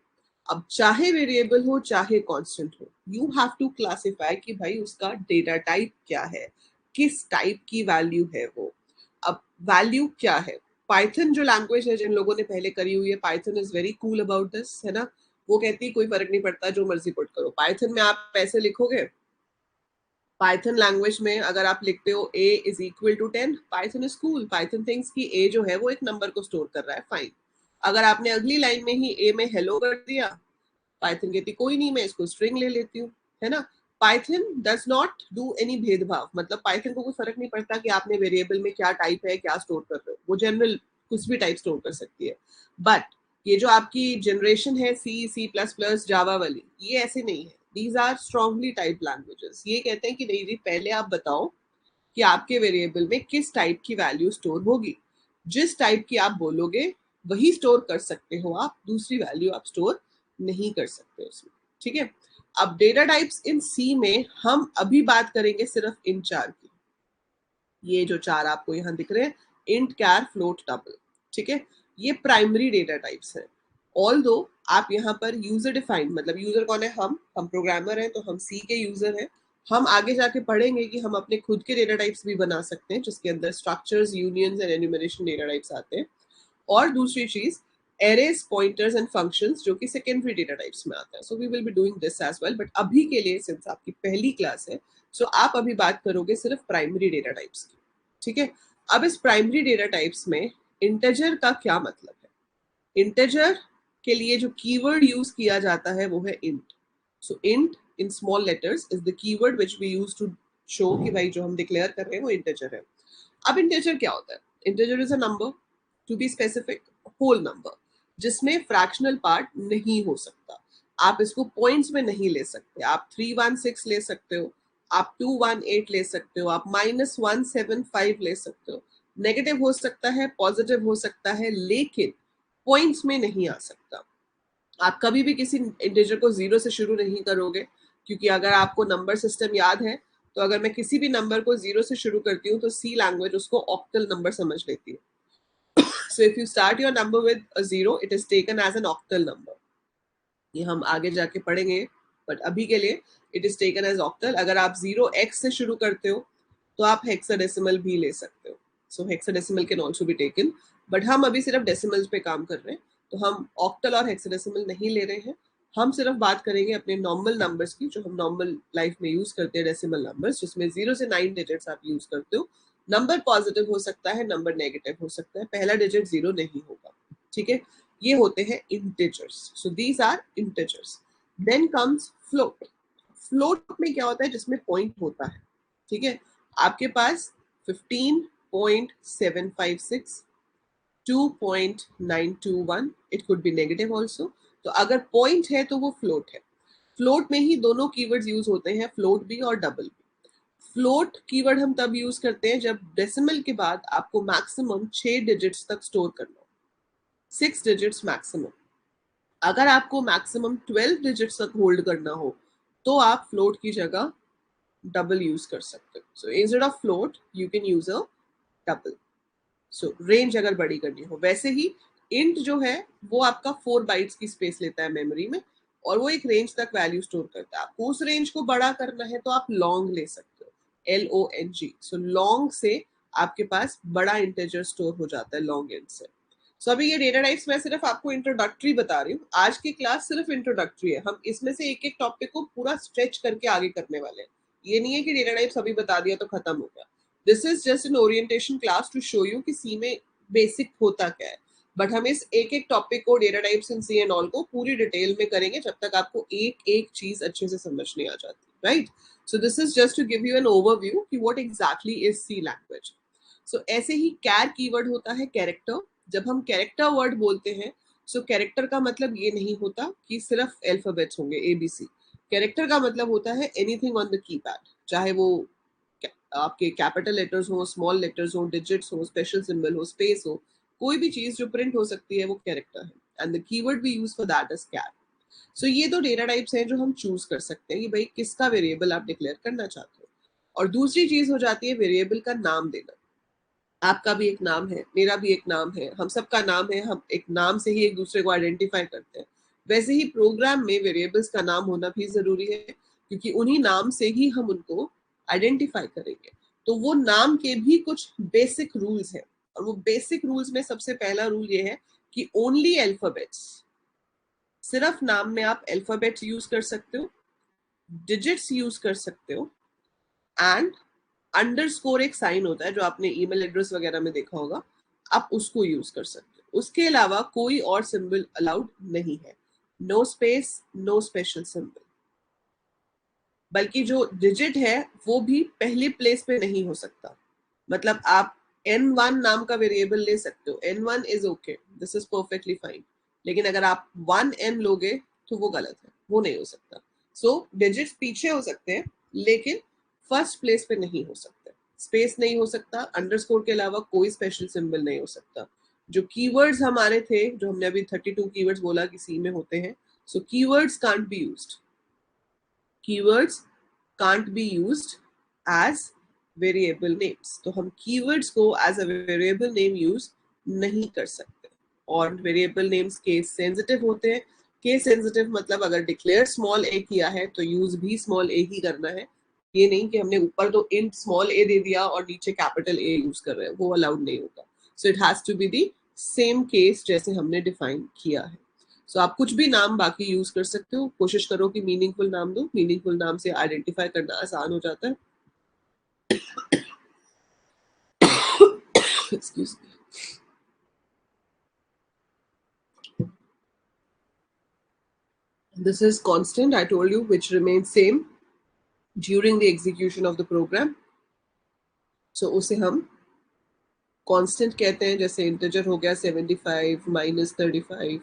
अब चाहे वेरिएबल हो चाहे कांस्टेंट हो, यू हैव टू क्लासिफाई कि भाई उसका डेटा टाइप क्या है, किस टाइप की वैल्यू है वो. अब वैल्यू क्या है? पाइथन जो लैंग्वेज है, जिन लोगों ने पहले करी हुई है, Python is very cool about this, है ना. वो कहती है कोई फर्क नहीं पड़ता, जो मर्जी पुट करो. पाइथन में आप पैसे लिखोगे, पाइथन लैंग्वेज में अगर आप लिखते हो a is equal to 10, Python is cool. Python thinks कि a जो है वो एक नंबर को स्टोर कर रहा है, फाइन. अगर आपने अगली लाइन में ही a में हेलो कर दिया, पाइथन कहती कोई नहीं, मैं इसको स्ट्रिंग ले लेती हूँ, है ना. Python does not do any भेदभाव, मतलब पाइथन को कोई फर्क नहीं पड़ता कि आपने वेरिएबल में क्या टाइप है, क्या स्टोर कर रहे हो. वो जनरल कुछ भी टाइप स्टोर कर सकती है. बट ये जो आपकी जनरेशन है सी, सी प्लस प्लस, जावा वाली, ये ऐसे नहीं है. These are strongly type languages. ये कहते हैं कि नहीं जी, पहले आप बताओ कि आपके वेरिएबल में किस टाइप की वैल्यू स्टोर होगी. जिस टाइप की आप बोलोगे वही स्टोर कर सकते हो आप, दूसरी वैल्यू आप स्टोर नहीं कर सकते उसमें. ठीक है. अब डेटा टाइप्स इन सी में हम अभी बात करेंगे सिर्फ इन चार की. ये जो चार आपको यहाँ दिख रहे हैं, इंट, कैर, फ्लोट, टपल, ठीक है, ये प्राइमरी डेटा टाइप्स हैं. ऑल दो आप यहाँ पर यूजर डिफाइंड, मतलब यूजर कौन है? हम प्रोग्रामर हैं तो हम सी के यूजर हैं. हम आगे जाके पढ़ेंगे कि हम अपने खुद के डेटा टाइप्स भी बना सकते हैं, जिसके अंदर structures, unions and enumeration data types आते हैं. और दूसरी चीज एरेज, पॉइंटर्स एंड फंक्शंस, जो कि सेकेंडरी डेटा टाइप्स में आता है. So we will be doing this as well, but अभी के लिए सिंस आपकी पहली क्लास है, सो आप अभी बात करोगे सिर्फ प्राइमरी डेटा टाइप्स की. ठीक है. अब इस प्राइमरी डेटा टाइप्स में इंटेजर का क्या मतलब है? इंटेजर के लिए जो कीवर्ड यूज किया जाता है वो है int. So int in small letters is the keyword which we use to show कि भाई जो हम डिक्लेयर कर रहे हैं वो इंटेजर है. अब इंटेजर क्या होता है? Integer is a number, to be specific whole number, जिसमें फ्रैक्शनल पार्ट नहीं हो सकता. आप इसको पॉइंट्स में नहीं ले सकते. आप 316 ले सकते हो, आप 218 ले सकते हो, आप -175 ले सकते हो. नेगेटिव हो सकता है, पॉजिटिव हो सकता है, लेकिन पॉइंट्स में नहीं आ सकता. आप कभी भी किसी इंटीजर को जीरो से शुरू नहीं करोगे, क्योंकि अगर आपको नंबर सिस्टम याद है तो अगर मैं किसी भी नंबर को जीरो से शुरू करती हूँ तो सी लैंग्वेज उसको ऑक्टल नंबर समझ लेती है. So if you start your number with a 0, it is taken as an octal number. ये हम आगे जाके पढ़ेंगे, बट अभी के लिए it is taken as octal. अगर आप 0x से शुरू करते हो तो आप हेक्साडेसिमल भी ले सकते हो. So hexadecimal can also be taken, but हम अभी सिर्फ डेसिमल्स पे काम कर रहे हैं, तो हम ऑक्टल और हेक्साडेसिमल नहीं ले रहे हैं. हम सिर्फ बात करेंगे अपने नॉर्मल नंबर्स की, जो हम नॉर्मल लाइफ में यूज करते हैं, डेसिमल नंबर्स, जिसमें 0 से 9 डिजिट्स आप यूज करते हो. नंबर पॉजिटिव हो सकता है, नंबर नेगेटिव हो सकता है, पहला डिजिट 0 नहीं होगा. ठीक है, ये होते हैं integers. So these are integers. Then comes float. Float में क्या होता है? जिसमें पॉइंट होता है. ठीक है, आपके पास 15.756, 2.921, it could be negative also. तो अगर पॉइंट है तो वो फ्लोट है. फ्लोट में ही दोनों कीवर्ड्स यूज होते हैं, फ्लोट भी और डबल भी. फ्लोट कीवर्ड हम तब यूज करते हैं जब डेसिमल के बाद आपको मैक्सिमम 6 डिजिट्स तक स्टोर करना हो, 6 डिजिट्स मैक्सिमम. अगर आपको मैक्सिमम 12 डिजिट्स तक होल्ड करना हो तो आप फ्लोट की जगह डबल यूज कर सकते हो. So instead of float you can use a double. So range अगर बड़ी करनी हो. वैसे ही इंट जो है वो आपका 4 बाइट्स की स्पेस लेता है मेमोरी में, और वो एक रेंज तक वैल्यू स्टोर करता है. आपको उस रेंज को बड़ा करना है तो आप लॉन्ग ले सकते हो, LONG. सो लॉन्ग से आपके पास बड़ा इंटीजर स्टोर हो जाता है लॉन्ग एंड से. सो अभी ये डेटा टाइप्स मैं सिर्फ आपको इंट्रोडक्टरी बता रही हूँ. आज की क्लास सिर्फ इंट्रोडक्टरी है. हम इसमें से एक एक टॉपिक को पूरा स्ट्रेच करके आगे करने वाले हैं. ये नहीं है कि डेटा टाइप्स अभी बता दिया तो खत्म हो गया. This is just an orientation class to show you कि सी में बेसिक होता क्या है. बट हम इस एक एक टॉपिक को, data types in C and all को पूरी डिटेल में करेंगे जब तक आपको एक एक चीज अच्छे से समझ नहीं आ जाती. Right? So this is just to give you an overview कि what exactly is C language. So ऐसे ही कैर कीवर्ड होता है कैरेक्टर. जब हम कैरेक्टर वर्ड बोलते हैं, सो कैरेक्टर का मतलब ये नहीं होता कि सिर्फ अल्फाबेट्स होंगे ABC. कैरेक्टर का मतलब होता है एनीथिंग ऑन द कीपैड, चाहे वो आपके कैपिटल लेटर्स हो, स्मॉल लेटर्स हो, डिजिट्स हो, स्पेशल सिंबल हो, स्पेस हो, कोई भी चीज जो प्रिंट हो सकती है वो कैरेक्टर है. And the keyword we use for that is char. So ये दो डेटा टाइप्स हैं जो हम चूज कर सकते हैं कि भाई किसका वेरिएबल आप डिक्लेयर करना चाहते हो. और दूसरी चीज हो जाती है वेरिएबल का नाम देना. आपका भी एक नाम है, मेरा भी एक नाम है, हम सबका नाम है, हम एक नाम से ही एक दूसरे को आइडेंटिफाई करते हैं. वैसे ही प्रोग्राम में वेरिएबल्स का नाम होना भी जरूरी है, क्योंकि उन्हीं नाम से ही हम उनको आइडेंटिफाई करेंगे. तो वो नाम के भी कुछ बेसिक रूल्स हैं, और वो बेसिक रूल्स में सबसे पहला रूल ये है कि ओनली अल्फाबेट्स. सिर्फ नाम में आप अल्फाबेट्स यूज कर सकते हो, डिजिट्स यूज कर सकते हो, एंड अंडरस्कोर एक साइन होता है जो आपने ईमेल एड्रेस वगैरह में देखा होगा, आप उसको यूज कर सकते हो. उसके अलावा कोई और सिंबल अलाउड नहीं है. No space, no special symbol. बल्कि जो डिजिट है वो भी पहली प्लेस पे नहीं हो सकता. मतलब आप N1 नाम का वेरिएबल ले सकते हो, N1 is okay, this is perfectly fine. लेकिन अगर आप 1N लोगे तो वो गलत है, वो नहीं हो सकता. सो डिजिट्स पीछे हो सकते हैं लेकिन फर्स्ट प्लेस पे नहीं हो सकते. स्पेस नहीं हो सकता, अंडरस्कोर के अलावा कोई स्पेशल सिंबल नहीं हो सकता. जो कीवर्ड्स हमारे थे, जो हमने अभी 32 कीवर्ड्स बोला कि सी में होते हैं, so keywords can't be used. Keywords can't be used as variable names. तो हम कीवर्ड्स को as a variable name use नहीं कर सकते. और वेरिएबल नेम्स केस सेंसिटिव होते हैं. केस सेंसिटिव मतलब अगर डिक्लेयर स्मॉल a किया है तो यूज भी स्मॉल a ही करना है. ये नहीं कि हमने ऊपर तो इंट स्मॉल a दे दिया और नीचे कैपिटल A यूज कर रहे हैं, वो अलाउड नहीं होगा. So it has to be the same case जैसे हमने डिफाइन किया है. सो आप कुछ भी नाम बाकी यूज कर सकते हो. कोशिश करो कि मीनिंगफुल नाम दो. मीनिंगफुल नाम से आइडेंटिफाई करना आसान हो जाता है. Excuse me. This is constant, I told you, which remains same during the execution of the program. So उसे हम constant कहते हैं. जैसे integer हो गया 75 minus 35,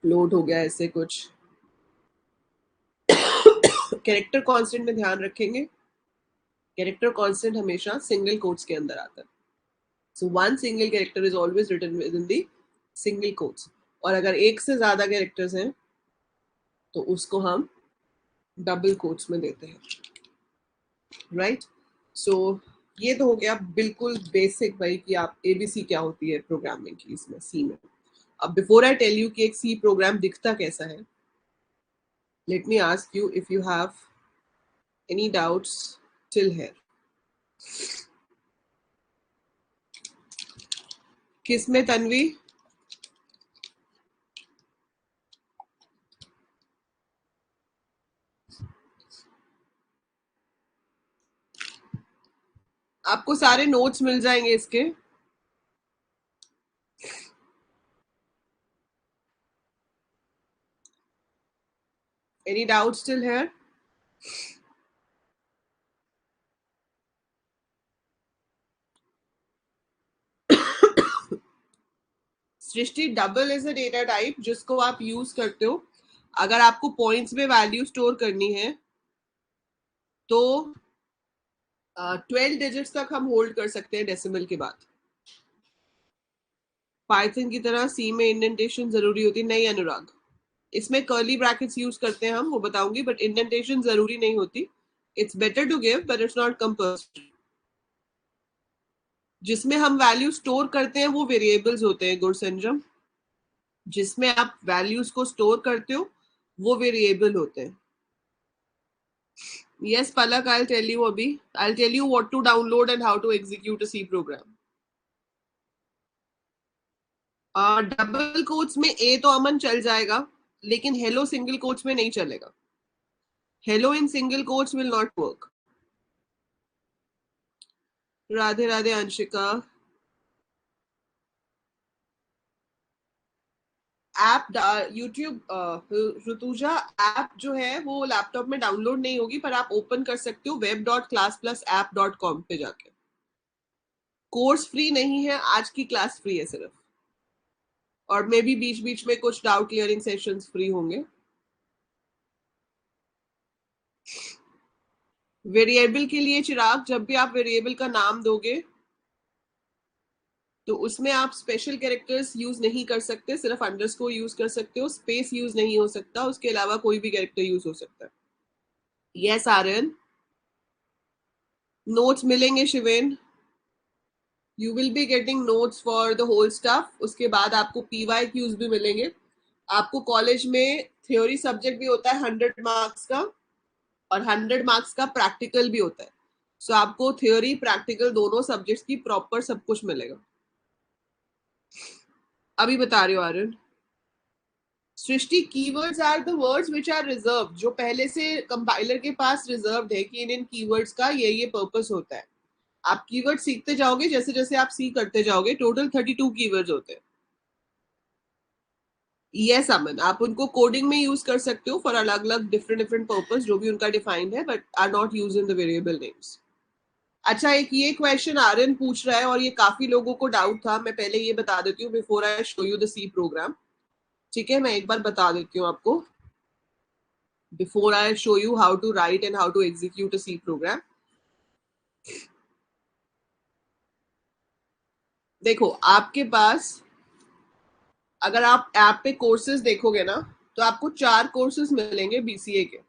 float हो गया ऐसे कुछ. कैरेक्टर कांस्टेंट में ध्यान रखेंगे, कैरेक्टर कांस्टेंट हमेशा सिंगल कोट्स के अंदर आता है. So one single character is always written within the single quotes. और अगर एक से ज्यादा कैरेक्टर्स हैं तो उसको हम डबल कोट्स में देते हैं. राइट? सो ये तो हो गया बिल्कुल बेसिक भाई कि आप एबीसी क्या होती है प्रोग्रामिंग की इसमें सी में. अब बिफोर आई टेल यू कि एक सी प्रोग्राम दिखता कैसा है, let me ask you if you have any doubts till here. किस में तन्वी? आपको सारे नोट्स मिल जाएंगे इसके. Any doubts till here? Srishti, double is a data type जिसको आप यूज करते हो अगर आपको पॉइंट्स में वैल्यू स्टोर करनी है तो 12 डिजिट्स तक हम होल्ड कर सकते हैं डेसिमल के बाद. पाइथन की तरह सी में इंडेंटेशन जरूरी होती नहीं अनुराग. इसमें कर्ली ब्रैकेट्स यूज करते हैं हम, वो बताऊंगी, बट इंडेंटेशन जरूरी नहीं होती. It's better to give but it's not compulsory. जिसमें हम वैल्यू स्टोर करते हैं वो वेरिएबल्स होते हैं गुरसंजम. जिसमें आप वैल्यूज को स्टोर करते हो वो वेरिएबल होते हैं. Yes, Palak, I'll tell you abhi. I'll tell you what to download and how to execute a C program. Double quotes में ए तो अमन चल जाएगा, लेकिन हेलो सिंगल कोट्स में नहीं चलेगा. Hello in single quotes will not work. Radhe Radhe Anshika. App YouTube Rutuja app जो है वो लैपटॉप में डाउनलोड नहीं होगी, पर आप ओपन कर सकते हो web.class+app.com पे जाके. कोर्स फ्री नहीं है, आज की क्लास फ्री है सिर्फ, और मे बी बीच बीच में कुछ डाउट क्लियरिंग सेशंस फ्री होंगे. वेरिएबल के लिए चिराग, जब भी आप वेरिएबल का नाम दोगे तो उसमें आप स्पेशल कैरेक्टर्स यूज नहीं कर सकते, सिर्फ अंडरस्कोर यूज कर सकते हो. स्पेस यूज नहीं हो सकता, उसके अलावा कोई भी कैरेक्टर यूज हो सकता है. यस आर्यन, नोट्स मिलेंगे Shiven. You will be getting notes for the whole stuff. उसके बाद आपको पीवाई क्यूज भी मिलेंगे. आपको कॉलेज में थ्योरी सब्जेक्ट भी होता है 100 मार्क्स का, और 100 मार्क्स का प्रैक्टिकल भी होता है. सो आपको थ्योरी प्रैक्टिकल दोनों सब्जेक्ट्स की प्रॉपर सब कुछ मिलेगा. अभी बता रही हो Aryan. Srishti, keywords are the words which are reserved, जो पहले से कंपाइलर के पास रिजर्व्ड है कि इन कीवर्ड्स का ये पर्पस होता है. आप कीवर्ड सीखते जाओगे, जैसे जैसे आप सी करते जाओगे. टोटल 32 कीवर्ड्स होते हैं. यस अमन, आप उनको कोडिंग में यूज कर सकते हो फॉर अलग अलग डिफरेंट डिफरेंट पर्पस जो भी उनका डिफाइंड है, but are not use in the variable names. अच्छा, एक ये क्वेश्चन आर्यन पूछ रहा है और ये काफी लोगों को डाउट था. मैं पहले ये बता देती हूँ before I show you the C program. ठीक है, मैं एक बार बता देती हूँ आपको before I show you how to write and how to execute a C program. देखो, आपके पास अगर आप ऐप पे कोर्सेज देखोगे ना तो आपको 4 कोर्सेज मिलेंगे बीसीए के.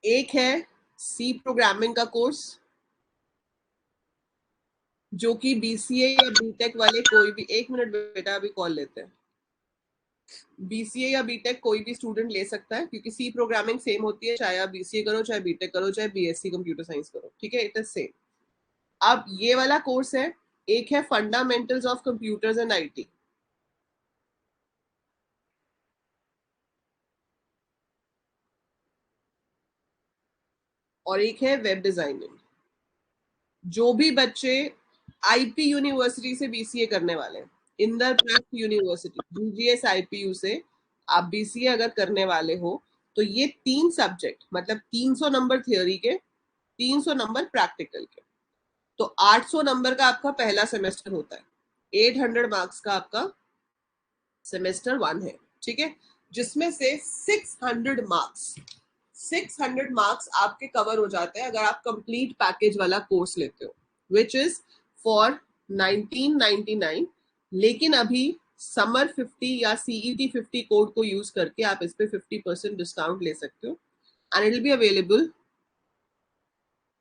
एक है सी प्रोग्रामिंग का कोर्स, जो कि बीसीए या बीटेक वाले कोई भी, एक मिनट बेटा अभी कॉल लेते हैं, बीसीए या बीटेक कोई भी स्टूडेंट ले सकता है, क्योंकि सी प्रोग्रामिंग सेम होती है चाहे आप बीसीए करो, चाहे बीटेक करो, चाहे बीएससी कंप्यूटर साइंस करो. ठीक है, इट इज सेम. अब ये वाला कोर्स है. एक है fundamentals of computers and IT, और एक है वेब डिजाइनिंग. जो भी बच्चे आईपी यूनिवर्सिटी से बीसीए करने वाले हैं, इंद्रप्रस्थ यूनिवर्सिटी बीजीएस आईपीयू से आप बीसीए अगर करने वाले हो, तो ये 3 सब्जेक्ट, मतलब 300 नंबर थियोरी के, 300 नंबर प्रैक्टिकल के, तो 800 नंबर का आपका पहला सेमेस्टर होता है. 800 मार्क्स का आपका सेमेस्टर 1 है. ठीक है, जिसमें से 600 मार्क्स आपके कवर हो जाते हैं अगर आप कंप्लीट पैकेज वाला कोर्स लेते हो, विच इज फॉर 1999. लेकिन अभी समर 50 या सीईटी 50 कोड को यूज करके आप इस पे 50% डिस्काउंट ले सकते हो, and it will be available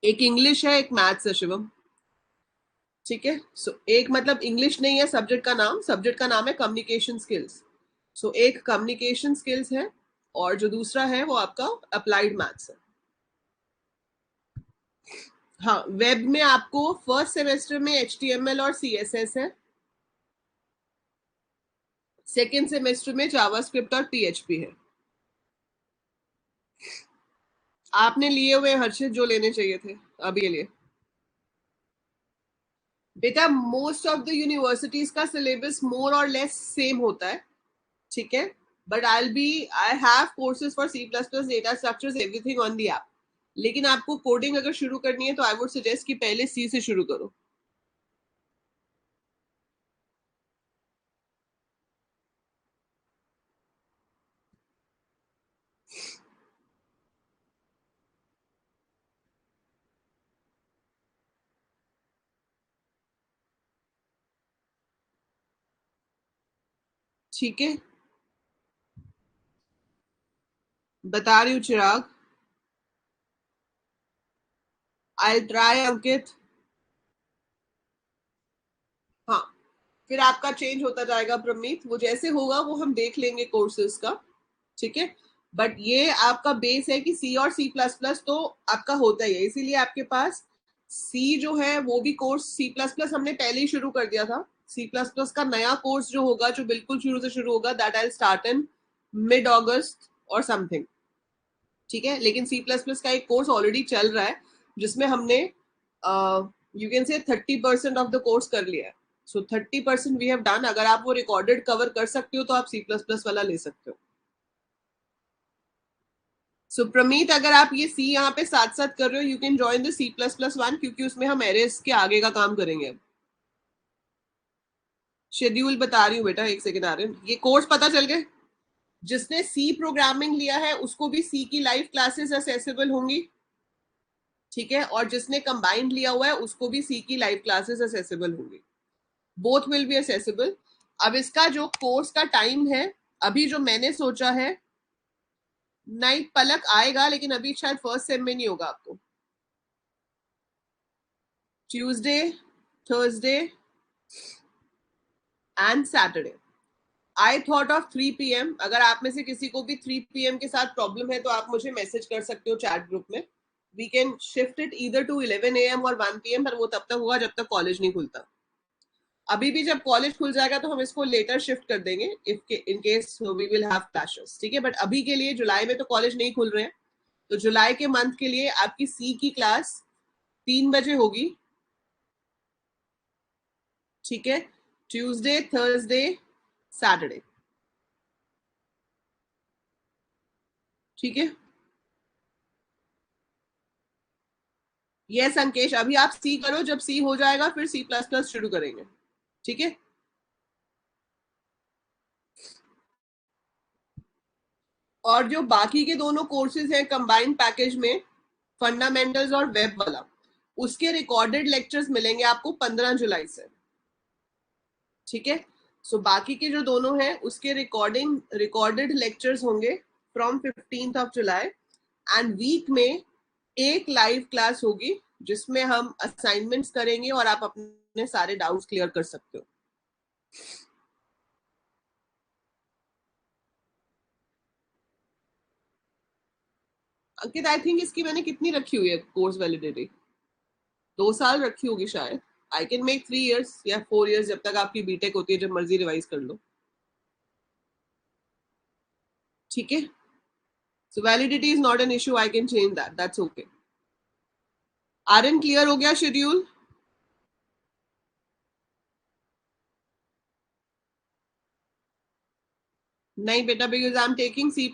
एक इंग्लिश है, एक मैथ्स है शिवम, ठीक है। सो एक मतलब इंग्लिश नहीं है सब्जेक्ट का नाम, सब्जेक्ट का नाम है कम्युनिकेशन स्किल्स। सो एक कम्युनिकेशन स्किल्स है और जो दूसरा है वो आपका अप्लाइड मैथ्स है। हाँ, वेब में आपको फर्स्ट सेमेस्टर में HTML और CSS है, सेकेंड सेमेस्टर में जावास्क्रिप्ट और PHP है। आपने लिए हुए हर्षित जो लेने चाहिए थे अभी के लिए। बेटा मोस्ट ऑफ द यूनिवर्सिटीज का सिलेबस मोर और लेस सेम होता है, ठीक है। But I have courses for C++, data structures, everything on the app. लेकिन आपको कोडिंग अगर शुरू करनी है तो आई वुड सजेस्ट कि पहले C से शुरू करो। ठीक है, बता रही हूँ चिराग। आई ट्राई अंकित। हाँ, फिर आपका चेंज होता जाएगा प्रमीत, वो जैसे होगा वो हम देख लेंगे कोर्सेज का, ठीक है। बट ये आपका बेस है कि C और C++ तो आपका होता ही है, इसीलिए आपके पास C जो है वो भी कोर्स C++ हमने पहले ही शुरू कर दिया था। C++ का नया कोर्स जो होगा, जो बिल्कुल शुरू से शुरू होगा, that I start in mid August और समथिंग, ठीक है। लेकिन C++ का एक कोर्स ऑलरेडी चल रहा है जिसमें हमने you can say 30% of the course कर लिया है। सो 30% वी हैव डन। अगर आप वो रिकॉर्डेड कवर कर सकते हो तो आप C++ वाला ले सकते हो। सो प्रमीत, अगर आप ये C यहाँ पे साथ साथ कर रहे हो, you can join the C++1, क्योंकि उसमें हम एरेस के आगे का काम करेंगे। अब शेड्यूल बता रही हूँ बेटा, एक सेकेंड आ रहे हैं। ये कोर्स पता चल गए, जिसने C प्रोग्रामिंग लिया है उसको भी C की लाइव क्लासेस असेसेबल होंगी, ठीक है। और जिसने कंबाइंड लिया हुआ है उसको भी C की लाइव क्लासेस असेसेबल होंगी, बोथ विल बी असेसेबल। अब इसका जो कोर्स का टाइम है, अभी जो मैंने सोचा है, नाइट पलक आएगा लेकिन अभी शायद फर्स्ट सेम में नहीं होगा आपको। Tuesday, Thursday and Saturday. I thought of 3 PM। अगर आप में से किसी को भी 3 PM के साथ प्रॉब्लम है तो आप मुझे मैसेज कर सकते हो चैट ग्रुप में। We can shift it either to 11 AM और 1 PM, पर वो तब तक होगा जब तक कॉलेज नहीं खुलता। अभी भी जब कॉलेज खुल जाएगा तो हम इसको लेटर शिफ्ट कर देंगे if in case we will have clashes, ठीक है। बट अभी के लिए जुलाई में तो कॉलेज नहीं खुल रहे हैं, तो जुलाई के मंथ के लिए आपकी C की क्लास 3 बजे होगी, ठीक है। ट्यूसडे, थर्सडे, सैटरडे, ठीक है। यस अंकेश, अभी आप C करो, जब C हो जाएगा फिर C++ शुरू करेंगे, ठीक है। और जो बाकी के दोनों कोर्सेज हैं कंबाइंड पैकेज में, फंडामेंटल्स और वेब वाला, उसके रिकॉर्डेड लेक्चर्स मिलेंगे आपको 15 जुलाई से, ठीक है। सो बाकी के जो दोनों हैं उसके रिकॉर्डेड लेक्चर्स होंगे फ्रॉम 15 जुलाई, एंड वीक में एक लाइव क्लास होगी जिसमें हम असाइनमेंट्स करेंगे और आप अपने सारे डाउट्स क्लियर कर सकते हो। अंकित, आई थिंक इसकी मैंने कितनी रखी हुई है कोर्स वैलिडिटी, 2 साल रखी होगी शायद। आई कैन मेक 3 years या 4 years, जब तक आपकी बीटेक होती है, जब मर्जी रिवाइज कर लो, ठीक है। So validity is not an issue, I can change that, that's okay. Aryan, clear हो गया शेड्यूल? नहीं बेटा, because I am taking C++,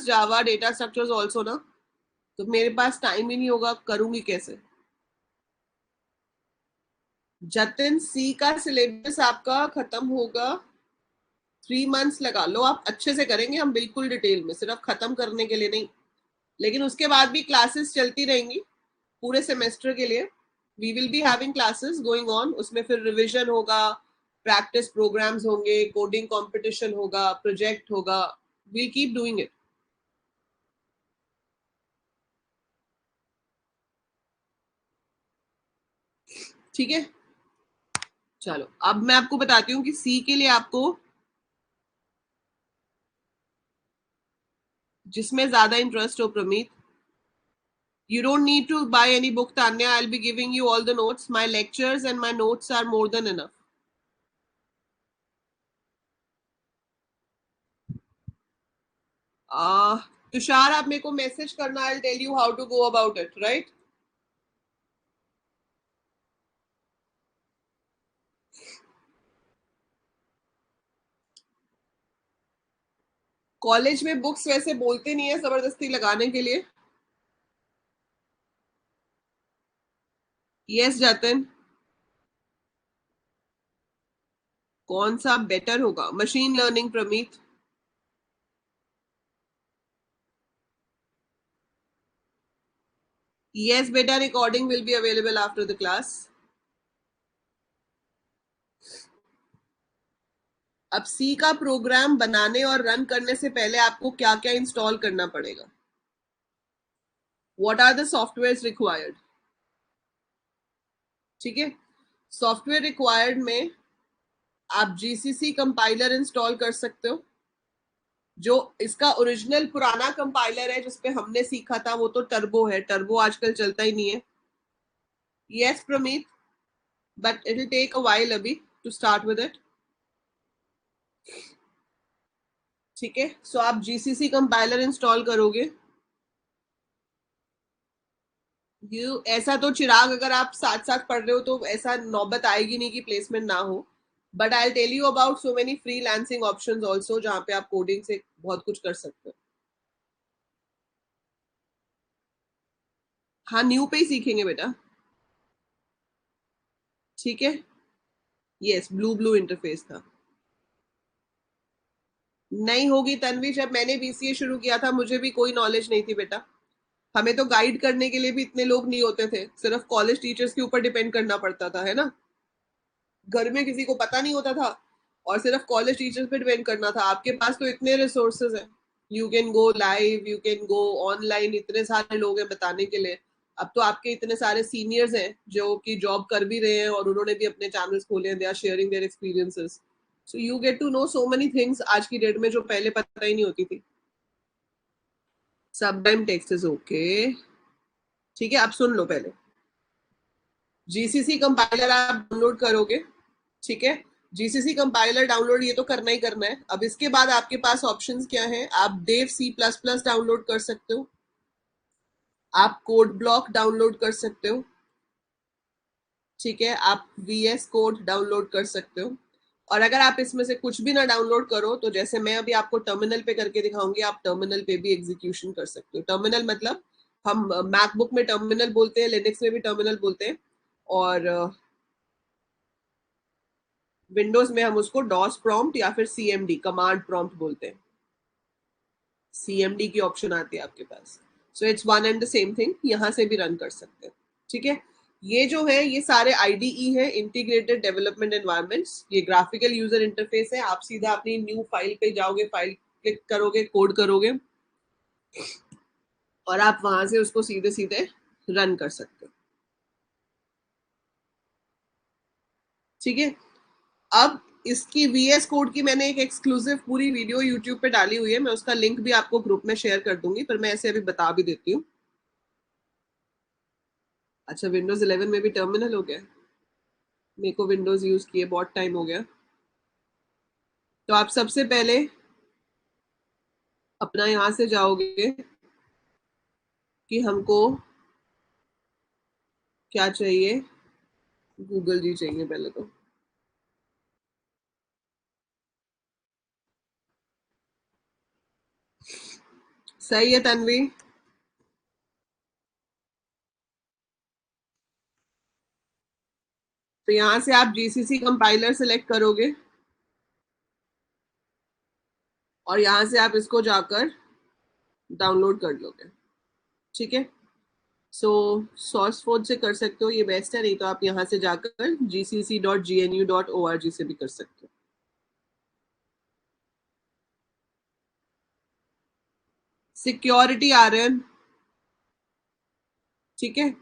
Java, data structures also ना, तो मेरे पास टाइम ही नहीं होगा, करूंगी कैसे। जतिन, C का सिलेबस आपका खत्म होगा, 3 months लगा लो आप, अच्छे से करेंगे हम, बिल्कुल डिटेल में, सिर्फ खत्म करने के लिए नहीं। लेकिन उसके बाद भी क्लासेस चलती रहेंगी पूरे सेमेस्टर के लिए। We will be having classes going on, उसमें फिर रिविजन होगा, प्रैक्टिस प्रोग्राम्स होंगे, कोडिंग कंपटीशन होगा, प्रोजेक्ट होगा, वी कीप डूइंग इट। ठीक है, चलो अब मैं आपको बताती हूँ कि सी के लिए आपको जिसमें ज्यादा इंटरेस्ट हो Pramit, you don't need to buy any book, Tanya. I'll be giving you all the notes. My lectures and my notes are more than enough. Tushar आप मेरे को मैसेज करना, I'll tell you how to go about it, right? College में बुक्स वैसे बोलते नहीं है जबरदस्ती लगाने के लिए. यस जतिन, कौन सा बेटर होगा? Machine learning Pramit. यस बेटा, recording will be available after the class. अब सी का प्रोग्राम बनाने और रन करने से पहले आपको क्या क्या इंस्टॉल करना पड़ेगा? What are the software required? ठीक है, सॉफ्टवेयर रिक्वायर्ड में आप जीसीसी कंपाइलर इंस्टॉल कर सकते हो. जो इसका ओरिजिनल पुराना कंपाइलर है जिसपे हमने सीखा था वो तो टर्बो है. टर्बो आजकल चलता ही नहीं है. Yes Pramit, but it will take a while अभी टू स्टार्ट विद इट. ठीक है, सो आप जीसीसी कंपाइलर इंस्टॉल करोगे. ऐसा तो चिराग, अगर आप साथ साथ पढ़ रहे हो तो ऐसा नौबत आएगी नहीं कि प्लेसमेंट ना हो. But I tell you about so many freelancing options also जहां पे आप कोडिंग से बहुत कुछ कर सकते हो. हाँ, न्यू पे ही सीखेंगे बेटा. ठीक है, यस, ब्लू ब्लू इंटरफेस था. नहीं होगी तन्वी, जब मैंने बीसीए शुरू किया था मुझे भी कोई नॉलेज नहीं थी बेटा. हमें तो गाइड करने के लिए भी इतने लोग नहीं होते थे, सिर्फ कॉलेज टीचर्स के ऊपर डिपेंड करना पड़ता था, है ना. घर में किसी को पता नहीं होता था और सिर्फ कॉलेज टीचर्स पे डिपेंड करना था. आपके पास तो इतने रिसोर्सेज हैं, you can go live, you can go online, इतने सारे लोग हैं बताने के लिए. अब तो आपके इतने सारे सीनियर्स हैं जो कि जॉब कर भी रहे हैं और उन्होंने भी अपने चैनल्स खोले हैं. They are sharing their experiences. So you get to know so many things आज की डेट में जो पहले पता ही नहीं होती थी. सब टाइम टेक्स्ट इज ओके. ठीक है, आप सुन लो पहले. जीसीसी कंपाइलर आप डाउनलोड करोगे. ठीक है, जीसीसी कंपाइलर डाउनलोड ये तो करना ही करना है. अब इसके बाद आपके पास ऑप्शंस क्या हैं? आप देव सी प्लस प्लस डाउनलोड कर सकते हो. आप कोड ब्लॉक डाउनलोड कर सकते हो. ठीक है, आप वीएस कोड डाउनलोड कर सकते हो. और अगर आप इसमें से कुछ भी ना डाउनलोड करो तो जैसे मैं अभी आपको टर्मिनल पे करके दिखाऊंगी, आप टर्मिनल पे भी एग्जीक्यूशन कर सकते हो. टर्मिनल मतलब हम मैकबुक में टर्मिनल बोलते हैं, लिनक्स में भी टर्मिनल बोलते हैं, और विंडोज में हम उसको डॉस प्रॉम्प्ट या फिर सीएमडी कमांड प्रॉम्प्ट बोलते हैं. सीएमडी की ऑप्शन आती है आपके पास. So it's one and the same thing, यहां से भी रन कर सकते हैं. ठीक है, ये जो है ये सारे आईडीई है, इंटीग्रेटेड डेवलपमेंट एनवायरनमेंट्स. ये ग्राफिकल यूजर इंटरफेस है. आप सीधा अपनी न्यू फाइल पे जाओगे, फाइल क्लिक करोगे, कोड करोगे और आप वहां से उसको सीधे सीधे रन कर सकते हो. ठीक है, अब इसकी वीएस कोड की मैंने एक एक्सक्लूसिव पूरी वीडियो यूट्यूब पे डाली हुई है. मैं उसका लिंक भी आपको ग्रुप में शेयर कर दूंगी, पर मैं ऐसे अभी बता भी देती हूँ. अच्छा, विंडोज 11 में भी टर्मिनल हो गया? मेरे को विंडोज यूज किए बहुत टाइम हो गया. तो आप सबसे पहले अपना यहां से जाओगे कि हमको क्या चाहिए. गूगल जी चाहिए पहले तो. सही है तन्वी. तो यहां से आप जीसीसी कंपाइलर सेलेक्ट करोगे और यहां से आप इसको जाकर डाउनलोड कर लोगे. ठीक है, सो सोर्स कोड से कर सकते हो, ये बेस्ट है. नहीं तो आप यहाँ से जाकर gcc.gnu.org से भी कर सकते हो. सिक्योरिटी आरएन. ठीक है,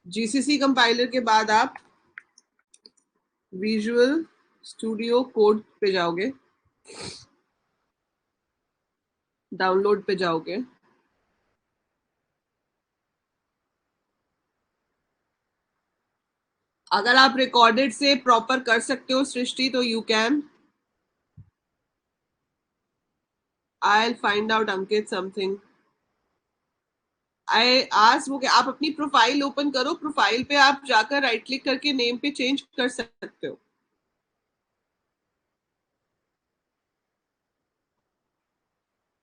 जीसीसी कंपाइलर के बाद आप विजुअल स्टूडियो कोड पे जाओगे, डाउनलोड पे जाओगे, अगर आप रिकॉर्डेड से प्रॉपर कर सकते हो सृष्टि तो you can. I will find out Ankit something. I आज वो, आप अपनी प्रोफाइल ओपन करो, प्रोफाइल पे आप जाकर राइट क्लिक करके नेम पे चेंज कर सकते हो।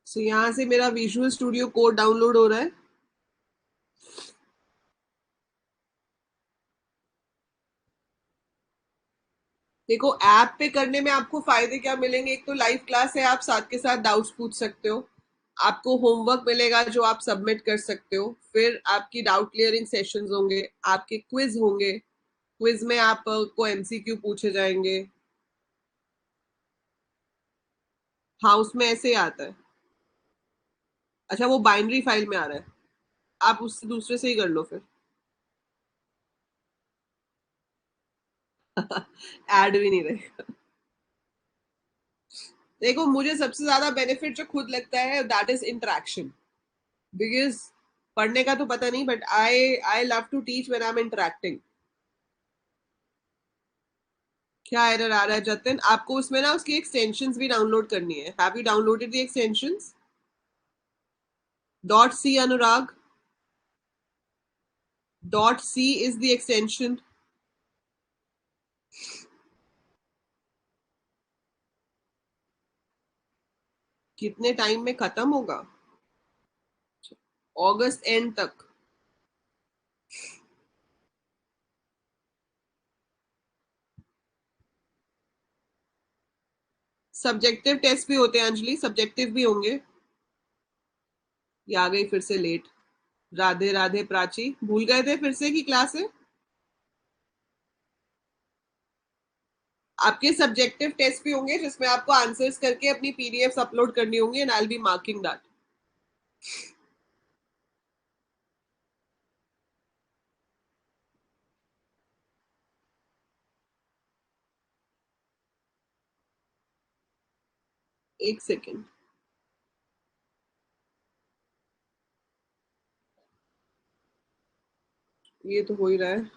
सो यहाँ से मेरा विजुअल स्टूडियो कोड डाउनलोड हो रहा है। देखो ऐप पे करने में आपको फायदे क्या मिलेंगे, एक तो लाइव क्लास है, आप साथ के साथ डाउट्स पूछ सकते हो, आपको होमवर्क मिलेगा जो आप सबमिट कर सकते हो, फिर आपकी डाउट क्लियरिंग सेशंस होंगे, आपके क्विज होंगे, क्विज में आपको एमसीक्यू पूछे जाएंगे। हाँ उसमें ऐसे ही आता है। अच्छा वो बाइनरी फाइल में आ रहा है, आप उससे दूसरे से ही कर लो फिर। ऐड भी नहीं रहेगा। देखो मुझे सबसे ज्यादा बेनिफिट जो खुद लगता है दैट इज इंटरेक्शन, बिकॉज पढ़ने का तो पता नहीं, but I I love to teach when I am interacting. क्या एरर आ रहा है जतिन? आपको उसमें ना उसकी एक्सटेंशंस भी डाउनलोड करनी है। Have you downloaded the extensions? Dot C Anurag, dot C is the extension. कितने टाइम में खत्म होगा? अगस्त एंड तक। सब्जेक्टिव टेस्ट भी होते हैं अंजलि, सब्जेक्टिव भी होंगे। ये आ गई फिर से लेट। राधे राधे प्राची, भूल गए थे फिर से की क्लास है? आपके सब्जेक्टिव टेस्ट भी होंगे जिसमें आपको आंसर्स करके अपनी पीडीएफ अपलोड करनी होंगी and I will be marking that. एक सेकेंड, ये तो हो ही रहा है।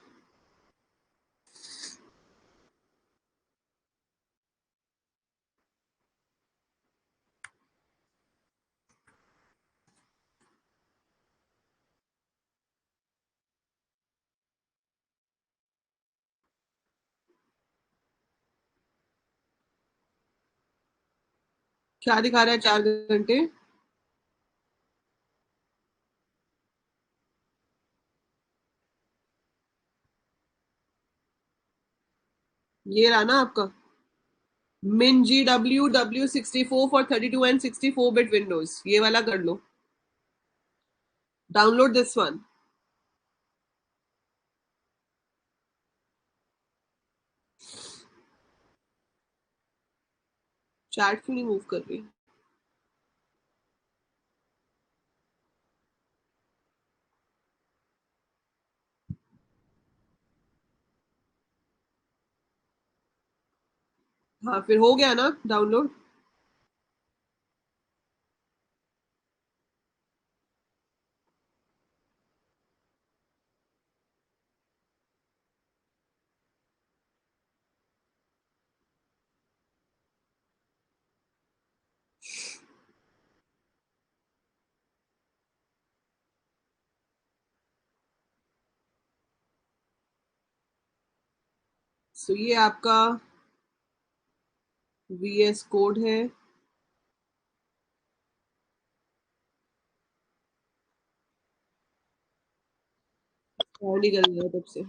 क्या दिखा रहा है 4 घंटे? ये रहा ना आपका मिन GW64 for 32 and 64 bit Windows, ये वाला कर लो, डाउनलोड दिस वन। चैट क्यों नहीं मूव कर रही? हाँ फिर हो गया ना डाउनलोड। सो ये आपका VS कोड है। और निकल गया तब से।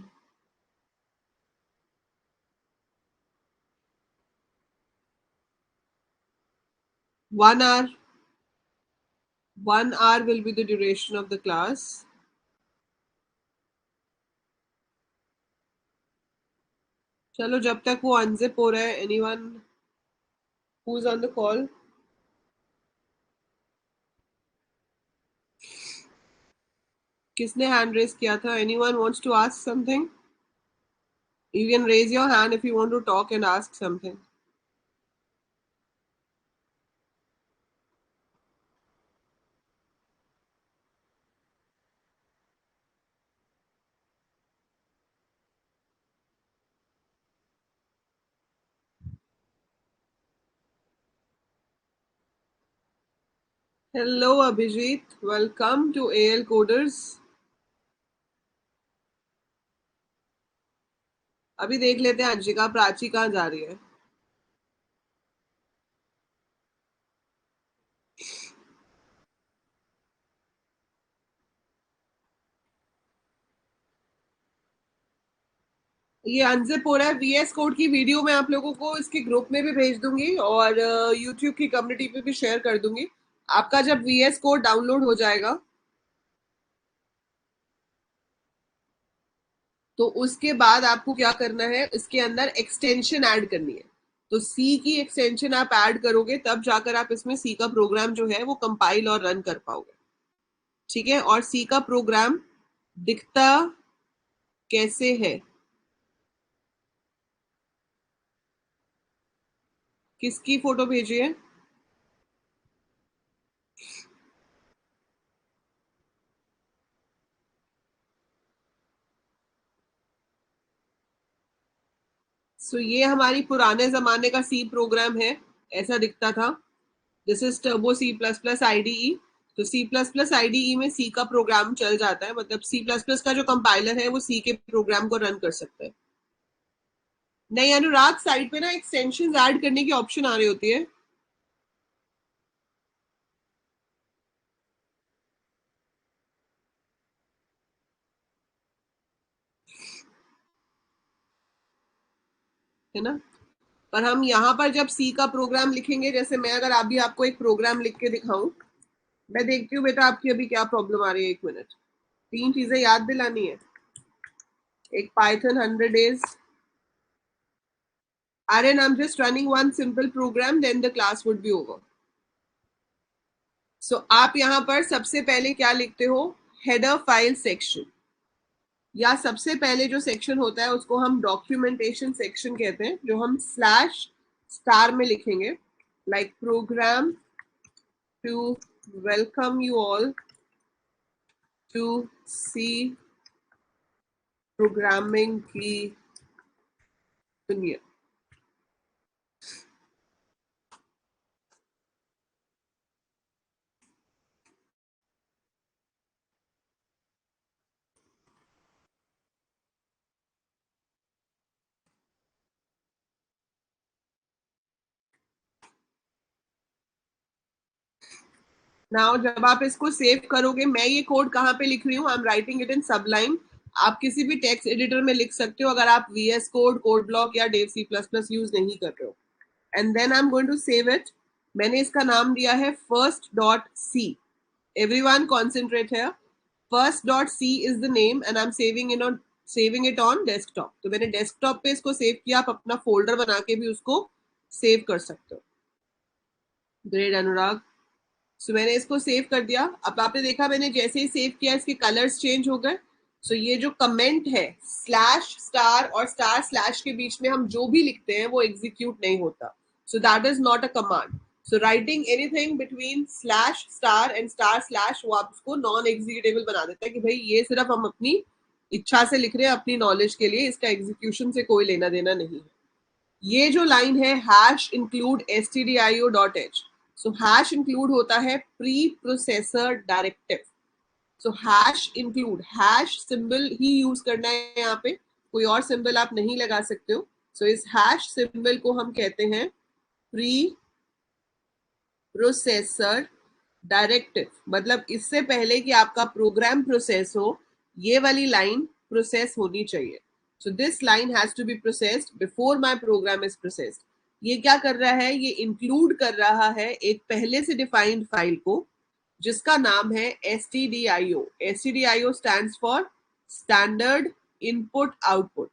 1 hour, 1 hour will be the duration of the class. चलो जब तक वो अनजिप हो रहा है, anyone who is on the call? किसने हैंड रेस किया था? Anyone wants to ask something? You can raise your hand if you want to talk and ask something. Hello Abhijit, welcome to AL Coders. अभी देख लेते हैं अंशिका प्राची कहाँ जा रही है. ये अनजिप हो रहा है. वीएस कोड की वीडियो मैं आप लोगों को इसके ग्रुप में भी भेज दूंगी और यूट्यूब की कम्युनिटी पे भी शेयर कर दूंगी. आपका जब वीएस कोड डाउनलोड हो जाएगा तो उसके बाद आपको क्या करना है, इसके अंदर एक्सटेंशन ऐड करनी है. तो सी की एक्सटेंशन आप ऐड करोगे तब जाकर आप इसमें सी का प्रोग्राम जो है वो कंपाइल और रन कर पाओगे. ठीक है. और सी का प्रोग्राम दिखता कैसे है, किसकी फोटो भेजी है? ये हमारी पुराने जमाने का सी प्रोग्राम है, ऐसा दिखता था. This is Turbo C plus plus IDE. तो सी प्लस प्लस आईडीई में सी का प्रोग्राम चल जाता है, मतलब सी प्लस प्लस का जो कंपाइलर है वो सी के प्रोग्राम को रन कर सकता है. नहीं अनुराग, साइड पे ना एक्सटेंशन ऐड करने की ऑप्शन आ रही होती है. है ना. पर हम यहाँ पर जब सी का प्रोग्राम लिखेंगे, जैसे मैं अगर अभी आपको एक प्रोग्राम लिख के दिखाऊं, मैं देखती हूँ बेटा आपकी अभी क्या प्रॉब्लम आ रही है. 1 मिनट. 3 चीजें याद दिलानी है. एक Python 100 days. Aaron, I'm just running one simple program, then the class would be over. So आप यहाँ पर सबसे पहले क्या लिखते हो, हेडर फाइल सेक्शन, या सबसे पहले जो सेक्शन होता है उसको हम डॉक्यूमेंटेशन सेक्शन कहते हैं, जो हम स्लैश स्टार में लिखेंगे, like program to welcome you all to C programming की दुनिया. नाउ जब आप इसको सेव करोगे, मैं ये कोड कहाँ पे लिख रही हूँ, I am writing it in सबलाइन. आप किसी भी टेक्स्ट एडिटर में लिख सकते हो अगर आप वीएस कोड, कोड ब्लॉक या Dev C plus plus use नहीं कर रहे हो. And then I am going to save it. मैंने इसका नाम दिया है first dot C. Everyone concentrate है. First dot C is the name and I am saving it on desktop. तो मैंने डेस्कटॉप पे इसको सेव किया. आप अपना फोल्डर बना के भी उसको सेव कर सकते हो. ग्रेट अनुराग. सो मैंने इसको सेव कर दिया. अब आपने देखा मैंने जैसे ही सेव किया इसके कलर्स चेंज हो गए. सो ये जो कमेंट है स्लैश स्टार और स्टार स्लैश के बीच में हम जो भी लिखते हैं वो एग्जीक्यूट नहीं होता. So that is not a command. So writing anything between slash star and star slash वो आप उसको नॉन एग्जीक्यूटेबल बना देता है कि भाई ये सिर्फ हम अपनी इच्छा से लिख रहे हैं, अपनी नॉलेज के लिए, इसका एग्जीक्यूशन से कोई लेना देना नहीं है. ये जो लाइन है हैश इंक्लूड stdio.h. सो हैश इंक्लूड होता है प्री प्रोसेसर डायरेक्टिव. सो हैश इंक्लूड, हैश सिंबल ही यूज करना है यहाँ पे, कोई और सिंबल आप नहीं लगा सकते हो. सो इस हैश सिंबल को हम कहते हैं प्री प्रोसेसर डायरेक्टिव. मतलब इससे पहले कि आपका प्रोग्राम प्रोसेस हो, ये वाली लाइन प्रोसेस होनी चाहिए. So this line has to be processed before my program is processed. ये क्या कर रहा है, ये इंक्लूड कर रहा है एक पहले से डिफाइंड फाइल को जिसका नाम है stdio. stdio stands for standard input output.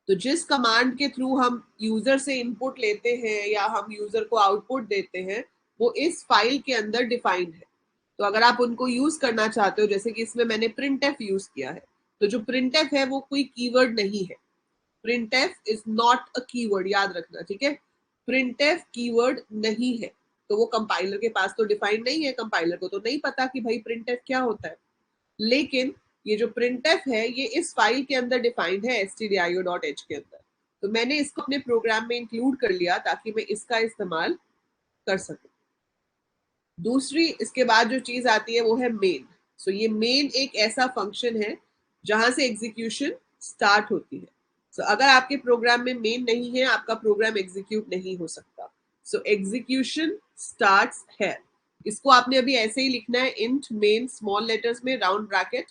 तो जिस कमांड के थ्रू हम यूजर से इनपुट लेते हैं या हम यूजर को आउटपुट देते हैं वो इस फाइल के अंदर डिफाइंड है. तो अगर आप उनको यूज करना चाहते हो, जैसे कि इसमें मैंने printf यूज किया है, तो जो printf है वो कोई कीवर्ड नहीं है. printf is not a keyword, याद रखना, ठीक है. printf कीवर्ड नहीं है, तो वो कंपाइलर के पास तो डिफाइन नहीं है, कंपाइलर को तो नहीं पता कि भाई printf क्या होता है. लेकिन ये जो printf है ये इस फाइल के अंदर डिफाइंड है stdio.h के अंदर. तो मैंने इसको अपने प्रोग्राम में इंक्लूड कर लिया ताकि मैं इसका इस्तेमाल कर सकूं. दूसरी इसके बाद जो चीज आती है वो है मेन. सो ये मेन एक ऐसा फंक्शन है जहां से एग्जीक्यूशन स्टार्ट होती है. सो अगर आपके प्रोग्राम में मेन नहीं है, आपका प्रोग्राम एग्जीक्यूट नहीं हो सकता. सो एग्जीक्यूशन स्टार्ट्स है. इसको आपने अभी ऐसे ही लिखना है, इंट मेन स्मॉल लेटर्स में राउंड ब्रैकेट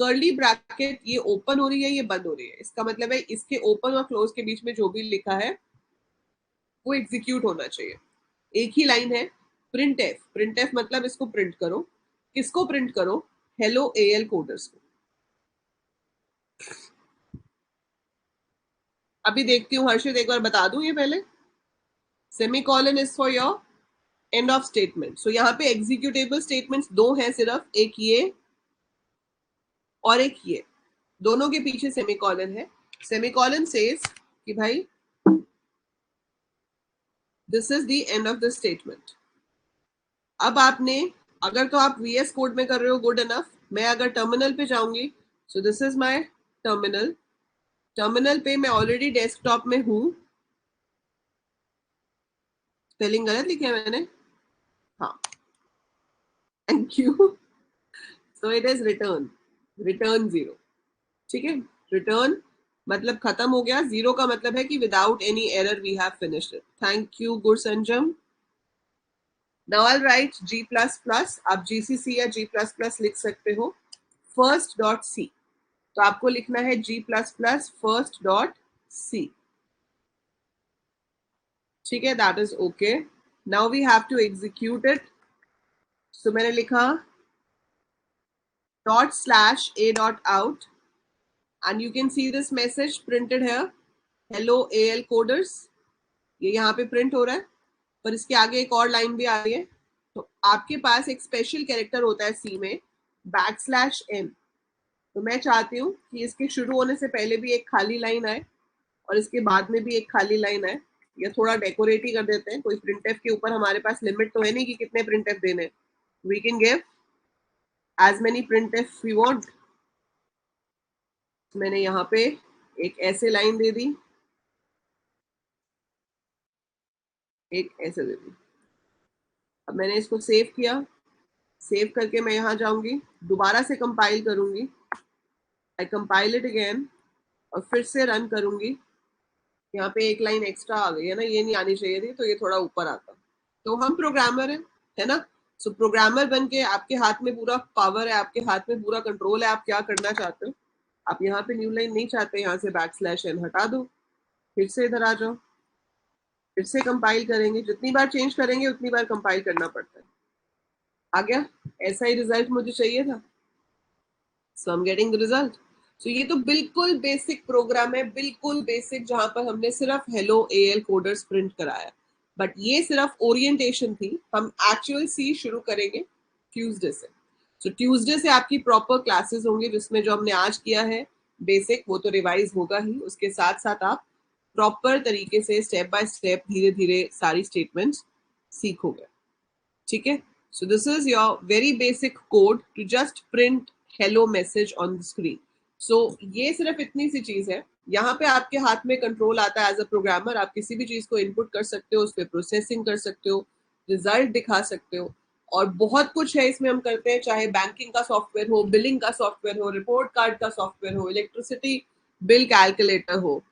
कर्ली ब्रैकेट. ये ओपन हो रही है, ये बंद हो रही है, इसका मतलब है इसके ओपन और क्लोज के बीच में जो भी लिखा है वो एग्जीक्यूट होना चाहिए. एक ही लाइन है. प्रिंट एफ, प्रिंट एफ मतलब इसको प्रिंट करो. किसको प्रिंट करो? हेलो एएल कोडर्स को. अभी देखती हूँ हर्षित, एक बार बता दूं ये पहले. Semicolon is for your end of statement. So यहाँ पे एग्जीक्यूटेबल स्टेटमेंट्स दो हैं सिर्फ, एक ये और एक ये. दोनों के पीछे सेमीकोलन है. सेमीकोलन सेज कि भाई this is the end of the statement. अब आपने, अगर तो आप वीएस कोड में कर रहे हो, गुड इनफ. मैं अगर टर्मिनल पे जाऊंगी, सो this is my terminal. Terminal पे मैं ऑलरेडी डेस्कटॉप में हूं. स्पेलिंग गलत लिखा है मैंने, हाँ, thank you. So it is return, return 0. ठीक है, रिटर्न मतलब खत्म हो गया. 0 का मतलब है कि without any error we have finished it. Thank you good Sanjam. Now I write G++. आप GCC या G++ लिख सकते हो. फर्स्ट डॉट सी, तो आपको लिखना है G++ फर्स्ट डॉट सी. ठीक है, that is okay. Now we have to execute it. So मैंने लिखा ./a.out and you can see this message printed here. Hello AL coders. ये यहाँ पे प्रिंट हो रहा है, पर इसके आगे एक और लाइन भी आ रही है. तो आपके पास एक स्पेशल कैरेक्टर होता है सी में, \n. तो मैं चाहती हूँ कि इसके शुरू होने से पहले भी एक खाली लाइन आए और इसके बाद में भी एक खाली लाइन आए. या थोड़ा डेकोरेट ही कर देते हैं. कोई प्रिंटफ के ऊपर हमारे पास लिमिट तो है नहीं कि कितने प्रिंटफ देने. We can give as many printf we want. मैंने यहाँ पे एक ऐसे लाइन दे दी, एक ऐसे दे दी. अब मैंने इसको सेव किया. सेव करके मैं यहाँ जाऊंगी, दोबारा से कंपाइल करूंगी. आई कंपाइल इट अगेन और फिर से रन करूंगी. यहाँ पे एक लाइन एक्स्ट्रा आ गई है ना, ये नहीं आनी चाहिए थी, तो ये थोड़ा ऊपर आता. तो हम प्रोग्रामर है ना. सो प्रोग्रामर बन के आपके हाथ में पूरा पावर है, आपके हाथ में पूरा कंट्रोल है. आप क्या करना चाहते हो? आप यहाँ पे न्यू लाइन नहीं चाहते, यहाँ से \n हटा दो, फिर से इधर आ जाओ, फिर से कंपाइल करेंगे. जितनी बार चेंज करेंगे उतनी बार कंपाइल करना पड़ता है. आ गया, ऐसा ही रिजल्ट मुझे चाहिए था. So I am getting the result. So ये तो बिल्कुल बेसिक प्रोग्राम है, बिल्कुल बेसिक, जहां पर हमने सिर्फ हेलो एएल कोडर्स प्रिंट कराया. बट ये सिर्फ ओरिएंटेशन थी. हम एक्चुअल सी शुरू करेंगे ट्यूसडे से. सो ट्यूसडे से आपकी प्रॉपर क्लासेस होंगी, जिसमें जो हमने आज किया है बेसिक वो तो रिवाइज होगा ही, उसके साथ साथ आप प्रॉपर तरीके से स्टेप बाय स्टेप धीरे धीरे सारी स्टेटमेंट्स सीखोगे. ठीक है. So this is your very basic code to just print hello message on the screen. So ये सिर्फ इतनी सी चीज है. यहाँ पे आपके हाथ में कंट्रोल आता है एज अ प्रोग्रामर. आप किसी भी चीज को इनपुट कर सकते हो, उस पर प्रोसेसिंग कर सकते हो, रिजल्ट दिखा सकते हो, और बहुत कुछ है इसमें हम करते हैं. चाहे बैंकिंग का सॉफ्टवेयर हो, बिलिंग का सॉफ्टवेयर हो, रिपोर्ट कार्ड का सॉफ्टवेयर हो, इलेक्ट्रिसिटी बिल कैलकुलेटर हो.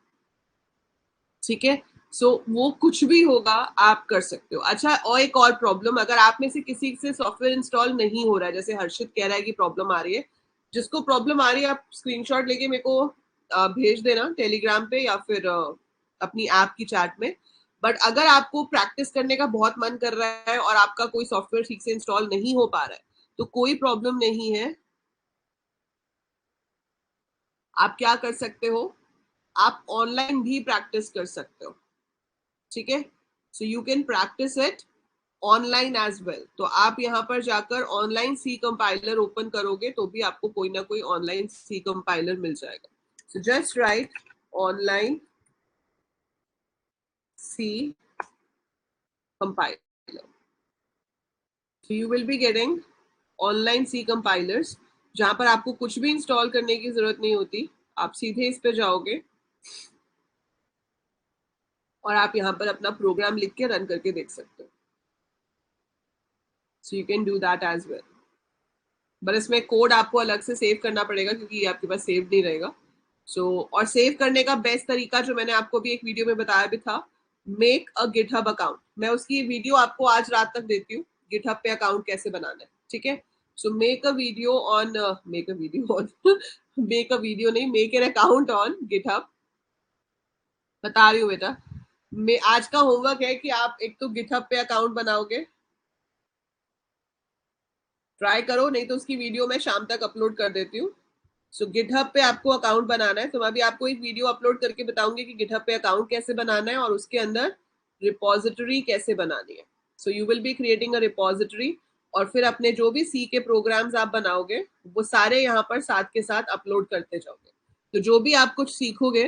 ठीक है. सो वो कुछ भी होगा आप कर सकते हो. अच्छा, और एक और प्रॉब्लम, अगर आप में से किसी से सॉफ्टवेयर इंस्टॉल नहीं हो रहा है, जैसे हर्षित कह रहा है कि प्रॉब्लम आ रही है, जिसको प्रॉब्लम आ रही है आप स्क्रीनशॉट लेके मेरे को भेज देना टेलीग्राम पे या फिर अपनी ऐप की चैट में. बट अगर आपको प्रैक्टिस करने का बहुत मन कर रहा है और आपका कोई सॉफ्टवेयर ठीक से इंस्टॉल नहीं हो पा रहा है, तो कोई प्रॉब्लम नहीं है. आप क्या कर सकते हो? आप ऑनलाइन भी प्रैक्टिस कर सकते हो. ठीक है. So you can practice it online as well. तो आप यहाँ पर जाकर ऑनलाइन सी कंपाइलर ओपन करोगे तो भी आपको कोई ना कोई ऑनलाइन सी कंपाइलर मिल जाएगा। So just write online C compiler. So you will be getting online C compilers, जहां पर आपको कुछ भी इंस्टॉल करने की जरूरत नहीं होती। आप सीधे इस पे जाओगे और आप यहाँ पर अपना प्रोग्राम लिख के रन करके देख सकते हो। So you can do that as well, but इसमें कोड आपको अलग से सेव करना पड़ेगा क्योंकि ये आपके पास सेव नहीं रहेगा। और सेव करने का बेस्ट तरीका जो मैंने आपको भी एक वीडियो में बताया भी था, मेक अ गिटहब अकाउंट। मैं उसकी वीडियो आपको आज रात तक देती हूँ, गिटहब पे अकाउंट कैसे बनाना है, ठीक है। So make a video on make a video on make a video नहीं, make an account on GitHub. बता रही हूँ बेटा, मैं आज का होमवर्क है कि आप एक तो गिटहब पे अकाउंट बनाओगे, ट्राई करो, नहीं तो उसकी वीडियो मैं शाम तक अपलोड कर देती हूँ। सो गिटहब पे आपको अकाउंट बनाना है, तो मैं अभी आपको एक वीडियो अपलोड करके बताऊंगी कि गिटहब पे अकाउंट कैसे बनाना है और उसके अंदर रिपोजिटरी कैसे बनानी है। So you will be creating a repository, और फिर अपने जो भी सी के प्रोग्राम्स आप बनाओगे वो सारे यहाँ पर साथ के साथ अपलोड करते जाओगे। तो जो भी आप कुछ सीखोगे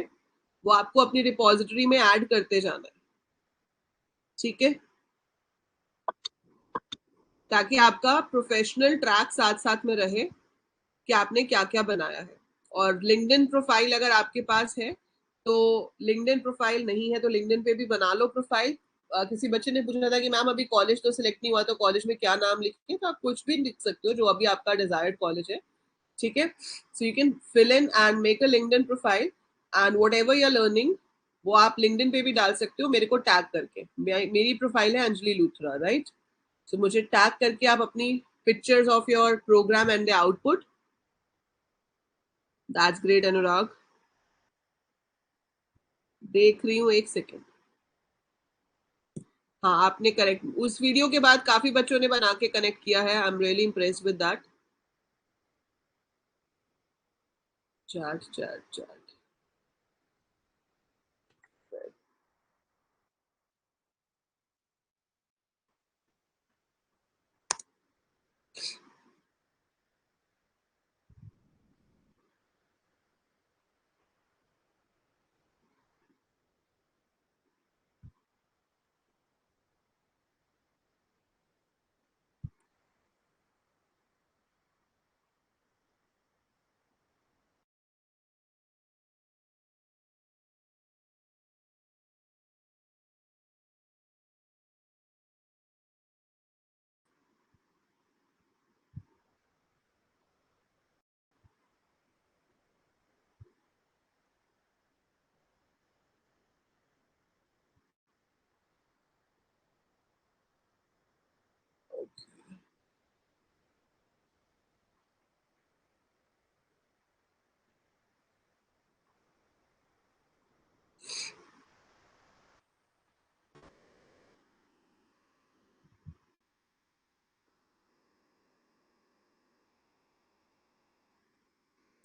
वो आपको अपनी रिपोजिटरी में ऐड करते जाना है, ठीक है, ताकि आपका प्रोफेशनल ट्रैक साथ साथ में रहे कि आपने क्या क्या बनाया है। और लिंक्डइन प्रोफाइल अगर आपके पास है तो, लिंक्डइन प्रोफाइल नहीं है तो लिंक्डइन पे भी बना लो प्रोफाइल। किसी बच्चे ने पूछा था कि मैम अभी कॉलेज तो सिलेक्ट नहीं हुआ, तो कॉलेज में क्या नाम लिखें, तो आप कुछ भी लिख सकते हो जो अभी आपका डिजायर्ड कॉलेज है, ठीक है। So you can fill in and make a LinkedIn profile, and whatever you are learning वो आप लिंक्डइन पे भी डाल सकते हो मेरे को टैग करके। मेरी प्रोफाइल है अंजलि लूथरा, राइट। सो मुझे टैग करके आप अपनी pictures of your program and the output. That's great Anurag, देख रही हूँ, एक सेकेंड। हाँ आपने करेक्ट, उस वीडियो के बाद काफी बच्चों ने बना के कनेक्ट किया है। I am really impressed with that. Chat chat chat,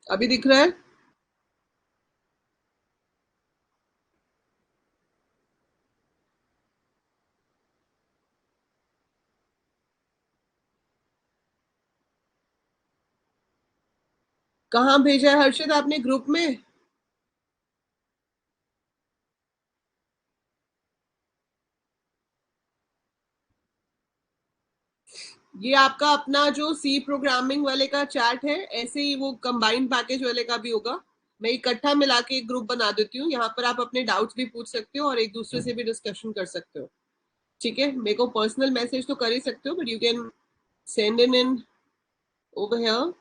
अभी दिख रहा है? कहाँ भेजा है हर्षित आपने, ग्रुप में? ये आपका अपना जो सी प्रोग्रामिंग वाले का चैट है, ऐसे ही वो कंबाइंड पैकेज वाले का भी होगा। मैं इकट्ठा मिला के एक ग्रुप बना देती हूँ, यहाँ पर आप अपने डाउट्स भी पूछ सकते हो और एक दूसरे से भी डिस्कशन कर सकते हो, ठीक है। मेरे को पर्सनल मैसेज तो कर ही सकते हो, but you can send in over here.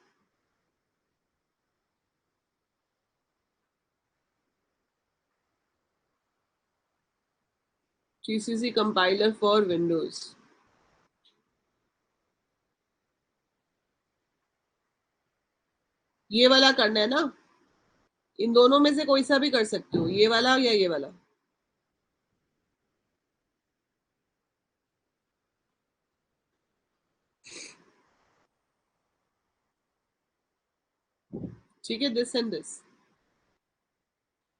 GCC compiler for Windows, ये वाला करना है ना? इन दोनों में से कोई सा भी कर सकते हो, ये वाला या ये वाला। ठीक है, दिस एंड दिस।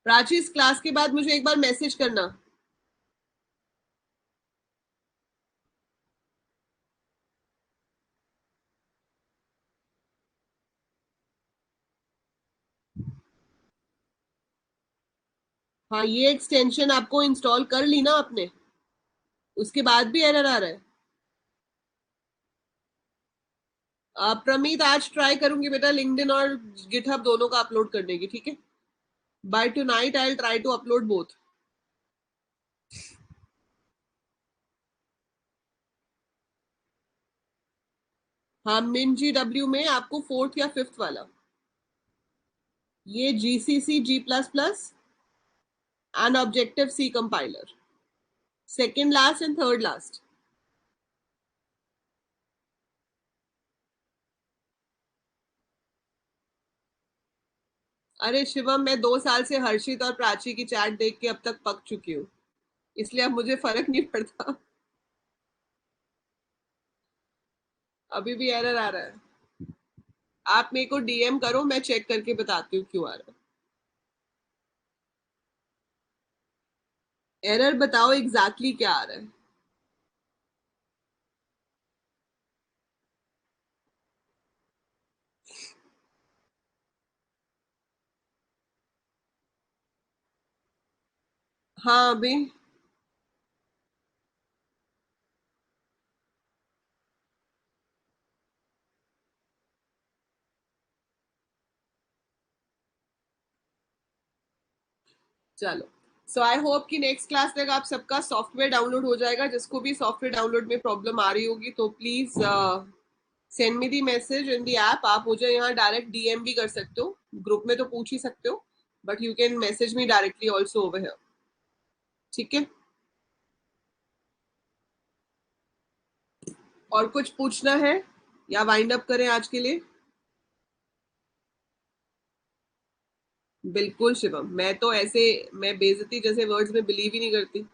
प्राची इस क्लास के बाद मुझे एक बार मैसेज करना। हाँ, ये एक्सटेंशन आपको इंस्टॉल कर ली ना आपने, उसके बाद भी एरर आ रहा है? प्रमीत, आज ट्राई करूंगी बेटा लिंक्डइन और गिटहब दोनों का अपलोड करने की, ठीक है? By tonight I will try to upload both. हाँ, मिन GW में आपको फोर्थ या फिफ्थ वाला, ये GCC G++ and objective C compiler, second last and third last. अरे शिवम, मैं 2 साल से हर्षित और प्राची की चैट देख के अब तक पक चुकी हूँ, इसलिए अब मुझे फर्क नहीं पड़ता. अभी भी एरर आ रहा है. आप मेरे को DM करो, मैं चेक करके बताती हूँ क्यों आ रहा है. एरर बताओ एग्जैक्टली क्या आ रहा है. हाँ अभी. चलो, सो आई होप कि नेक्स्ट क्लास तक आप सबका सॉफ्टवेयर डाउनलोड हो जाएगा. जिसको भी सॉफ्टवेयर डाउनलोड में प्रॉब्लम आ रही होगी तो please send me the message in the app. आप मुझे यहाँ डायरेक्ट DM भी कर सकते हो, ग्रुप में तो पूछ ही सकते हो, but you can message me directly also over here. ठीक है? और कुछ पूछना है या वाइंड अप करें आज के लिए? बिल्कुल शिवम, मैं तो ऐसे, मैं बेइज्जती जैसे वर्ड्स में बिलीव ही नहीं करती.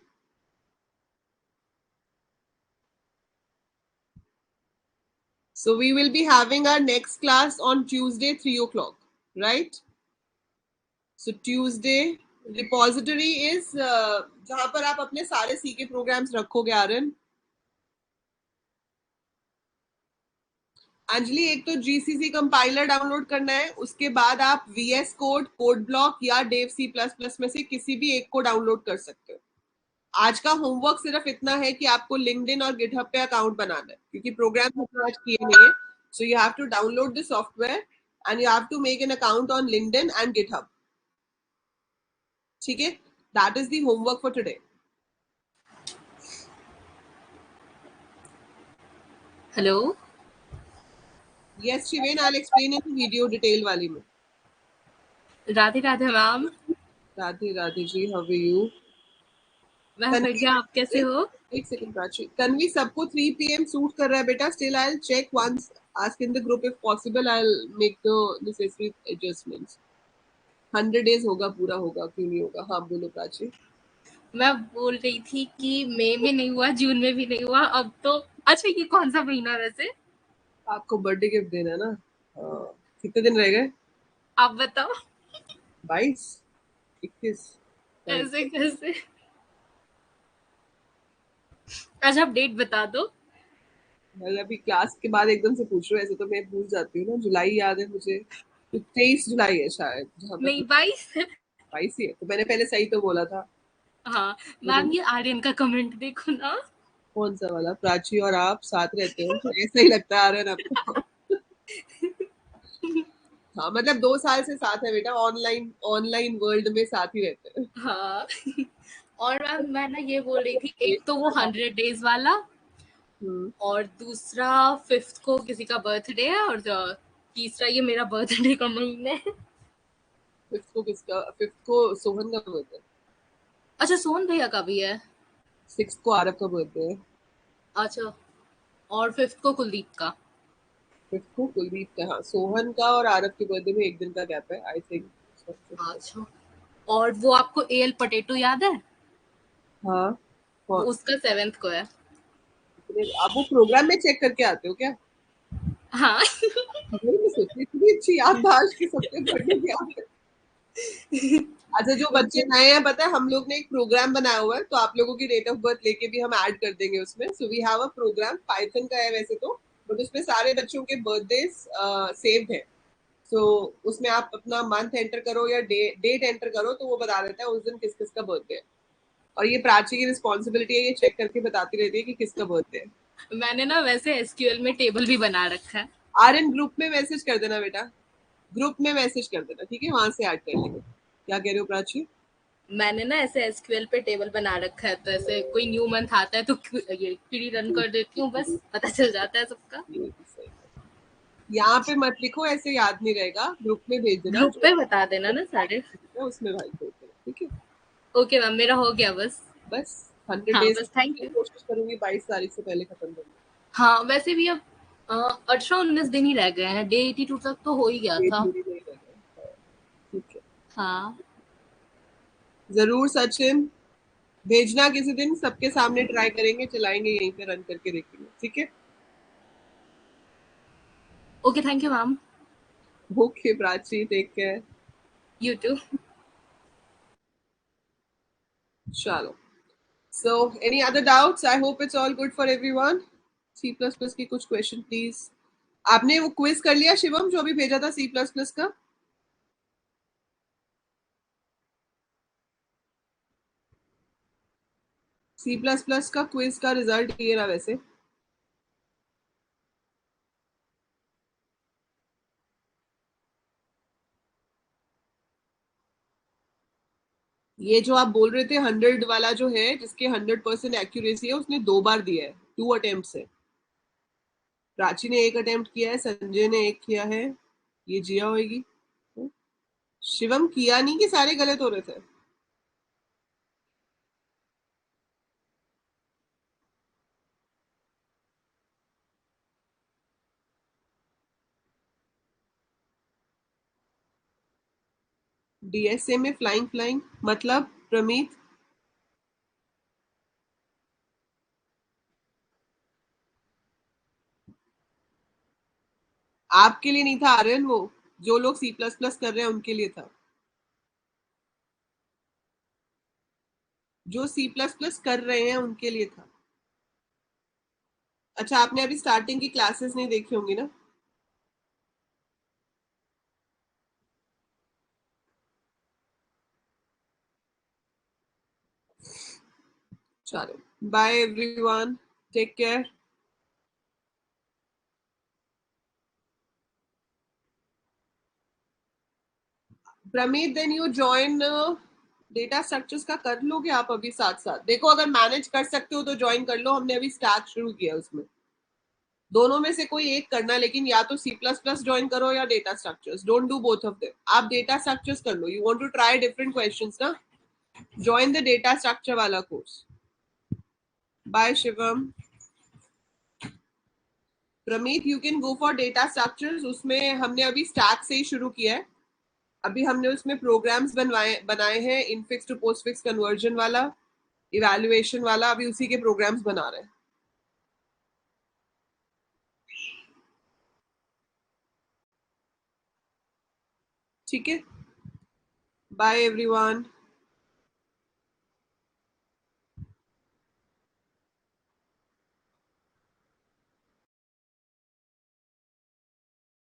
So we will be having our next class on Tuesday, 3 o'clock, right? So Tuesday, repository is जहां पर आप अपने सारे सी के प्रोग्राम्स रखोगे आर्यन. अंजलि, एक तो GCC कंपाइलर डाउनलोड करना है, उसके बाद आप VS कोड, कोड ब्लॉक या डेव C++ में से किसी भी एक को डाउनलोड कर सकते हो. आज का होमवर्क सिर्फ इतना है कि आपको लिंक्डइन और गिटहब पे अकाउंट बनाना है, क्योंकि प्रोग्राम हमने आज किए नहीं है. So you have to download the software and you have to make an account on LinkedIn and GitHub. ठीक है? That is the homework for today. Hello. Yes Shiven, I will explain in video detail वाली में. Radhe Radhe ma'am. Radhe Radhe ji, how are you? मैं बढ़िया, आप कैसे हो? एक सेकंड प्राची. तन्वी, सबको 3 PM सूट कर रहा है बेटा. Still I will check once, ask in the group if possible, I will make the necessary adjustments. 100 days होगा, पूरा होगा, क्यों नहीं होगा. हाँ बोलो प्राची. मैं बोल रही थी कि मई में नहीं हुआ, जून में भी नहीं हुआ, अब तो. अच्छा, ये कौन सा महीना वैसे? आपको बर्थडे गिफ्ट देना है ना. हाँ. कितने दिन रह गए? आप बताओ. 22, 21. ऐसे कैसे? अच्छा, आप डेट बता दो. मतलब अभी क्लास के बाद एकदम से पूछ रहे हो, ऐसे तो मैं भूल जाती हूँ ना. जुलाई याद है मुझे, तो 23 जुलाई है शायद, जहां तक. नहीं, 22 है. 22 ही है, तो मैंने पहले सही तो बोला था. हाँ मुझे मैम, ये आर्यन का कमेंट देखो ना. कौन सा वाला? प्राची और आप साथ रहते हो तो ऐसा ही लगता आ रहा है ना आपको. हाँ, मतलब 2 साल से साथ है बेटा, ऑनलाइन ऑनलाइन वर्ल्ड में साथ ही रहते हैं. हाँ. और मैम, मैं ना ये बोल रही थी, एक तो वो 100 days वाला, हम्म. और दूसरा 5th को किसी का बर्थडे है, और तीसरा ये मेरा बर्थडे का महीने है. फिफ्थ को किसका? फिफ्थ को सोहन का बर्थडे. अच्छा, सोहन भैया का भी है. 6 को आरव का बर्थडे है. अच्छा, और 5th को कुलदीप का. फिफ्थ को कुलदीप का. हाँ, सोहन का और आरव के बर्थडे में एक दिन का गैप है आई थिंक. अच्छा, और वो आपको एल पटेटो याद है? हाँ. वो कौन? उसका 7th को है. आप वो प्रोग्राम में चेक करके आते हो क्या? हाँ. वही मैं सोच रही थी, इतनी अच्छी याददाश्त की सबके बर्थडे की याद है. अच्छा, जो बच्चे नए हैं, पता है हम लोग ने एक प्रोग्राम बनाया हुआ है, तो आप लोगों की डेट ऑफ बर्थ लेके भी हम ऐड कर देंगे उसमें. So we have a program, Python का है वैसे तो, बट उसमें सारे बच्चों के बर्थडे सेव्ड है. सो उसमें आप अपना मंथ एंटर करो या डेट एंटर करो तो वो बता देता है उस दिन किस किस का बर्थडे है। और ये प्राची की रिस्पॉन्सिबिलिटी है, ये चेक करके बताती रहती है कि किसका बर्थडे है। मैंने ना वैसे एसक्यूएल में टेबल भी बना रखा है। आर्यन ग्रुप में मैसेज कर देना बेटा, ग्रुप में मैसेज कर देना, ठीक है, वहां से ऐड कर लेंगे। क्या कह रहे हो प्राची? मैंने ना ऐसे एसक्यूएल पे टेबल बना रखा है, तो ऐसे कोई न्यू मंथ आता है तो ये क्वेरी रन कर देती हूँ, बस पता चल जाता है सबका। ये भी सही है। यहाँ पे मत लिखो, ऐसे याद नहीं रहेगा, ग्रुप में भेज देना, ग्रुप पे बता देना ना सारे। उसमें भाई भेज देना, ठीक है। ओके मैम, मेरा हो गया बस। बस 100 हाँ डेज बस, थैंक यू। कोशिश करूंगी 22 तारीख से पहले खत्म करने हाँ वैसे भी अब 18-19 दिन ही रह गए हैं, डे 82 तक तो हो ही गया की। था। थोड़ी नहीं लगे, हाँ, ठीक है। हाँ जरूर सचिन, भेजना किसी दिन, सबके सामने ट्राई करेंगे, चलाएंगे, यहीं पे रन करके देखेंगे, ठीक है। Okay, thank you ma'am. Okay Prachi, take care. You too. चलो, so any other doubts? I hope it's all good for everyone. C++ की कुछ क्वेश्चन प्लीज। आपने वो क्विज कर लिया शिवम जो अभी भेजा था C++ का? C++ का क्विज का रिजल्ट ये रहा वैसे। ये जो आप बोल रहे थे 100 वाला जो है, जिसके 100% एक्यूरेसी है, उसने 2 बार दिया है, 2 अटेम्प्ट है। प्राची ने 1 अटेम्प्ट किया है, संजय ने 1 किया है, ये जिया होगी। शिवम किया नहीं कि सारे गलत हो रहे थे? डीएसए में फ्लाइंग फ्लाइंग मतलब प्रमीत? आपके लिए नहीं था आर्यन, वो जो लोग C++ कर रहे हैं उनके लिए था। जो C++ कर रहे हैं उनके लिए था। अच्छा, आपने अभी स्टार्टिंग की क्लासेस नहीं देखी होंगी ना? चलो, bye everyone, take care. Pramit, then you join data structures का कर लोगे आप अभी साथ साथ? देखो, अगर मैनेज कर सकते हो तो ज्वाइन कर लो, हमने अभी स्टार्ट शुरू किया उसमें। दोनों में से कोई एक करना, लेकिन या तो C++ ज्वाइन करो या data structures, don't do both of them. आप डेटा स्ट्रक्चर्स कर लो, you want to try different questions ना, ज्वाइन द डेटा स्ट्रक्चर वाला कोर्स। Bye Shivam. Pramit, you can go for data structures, उसमें हमने अभी स्टैक से ही शुरू किया है। अभी हमने उसमें प्रोग्राम्स बनाए हैं, इनफिक्स टू पोस्टफिक्स कन्वर्जन वाला, इवैल्यूएशन वाला, अभी उसी के प्रोग्राम्स बना रहे हैं, ठीक है। Bye everyone.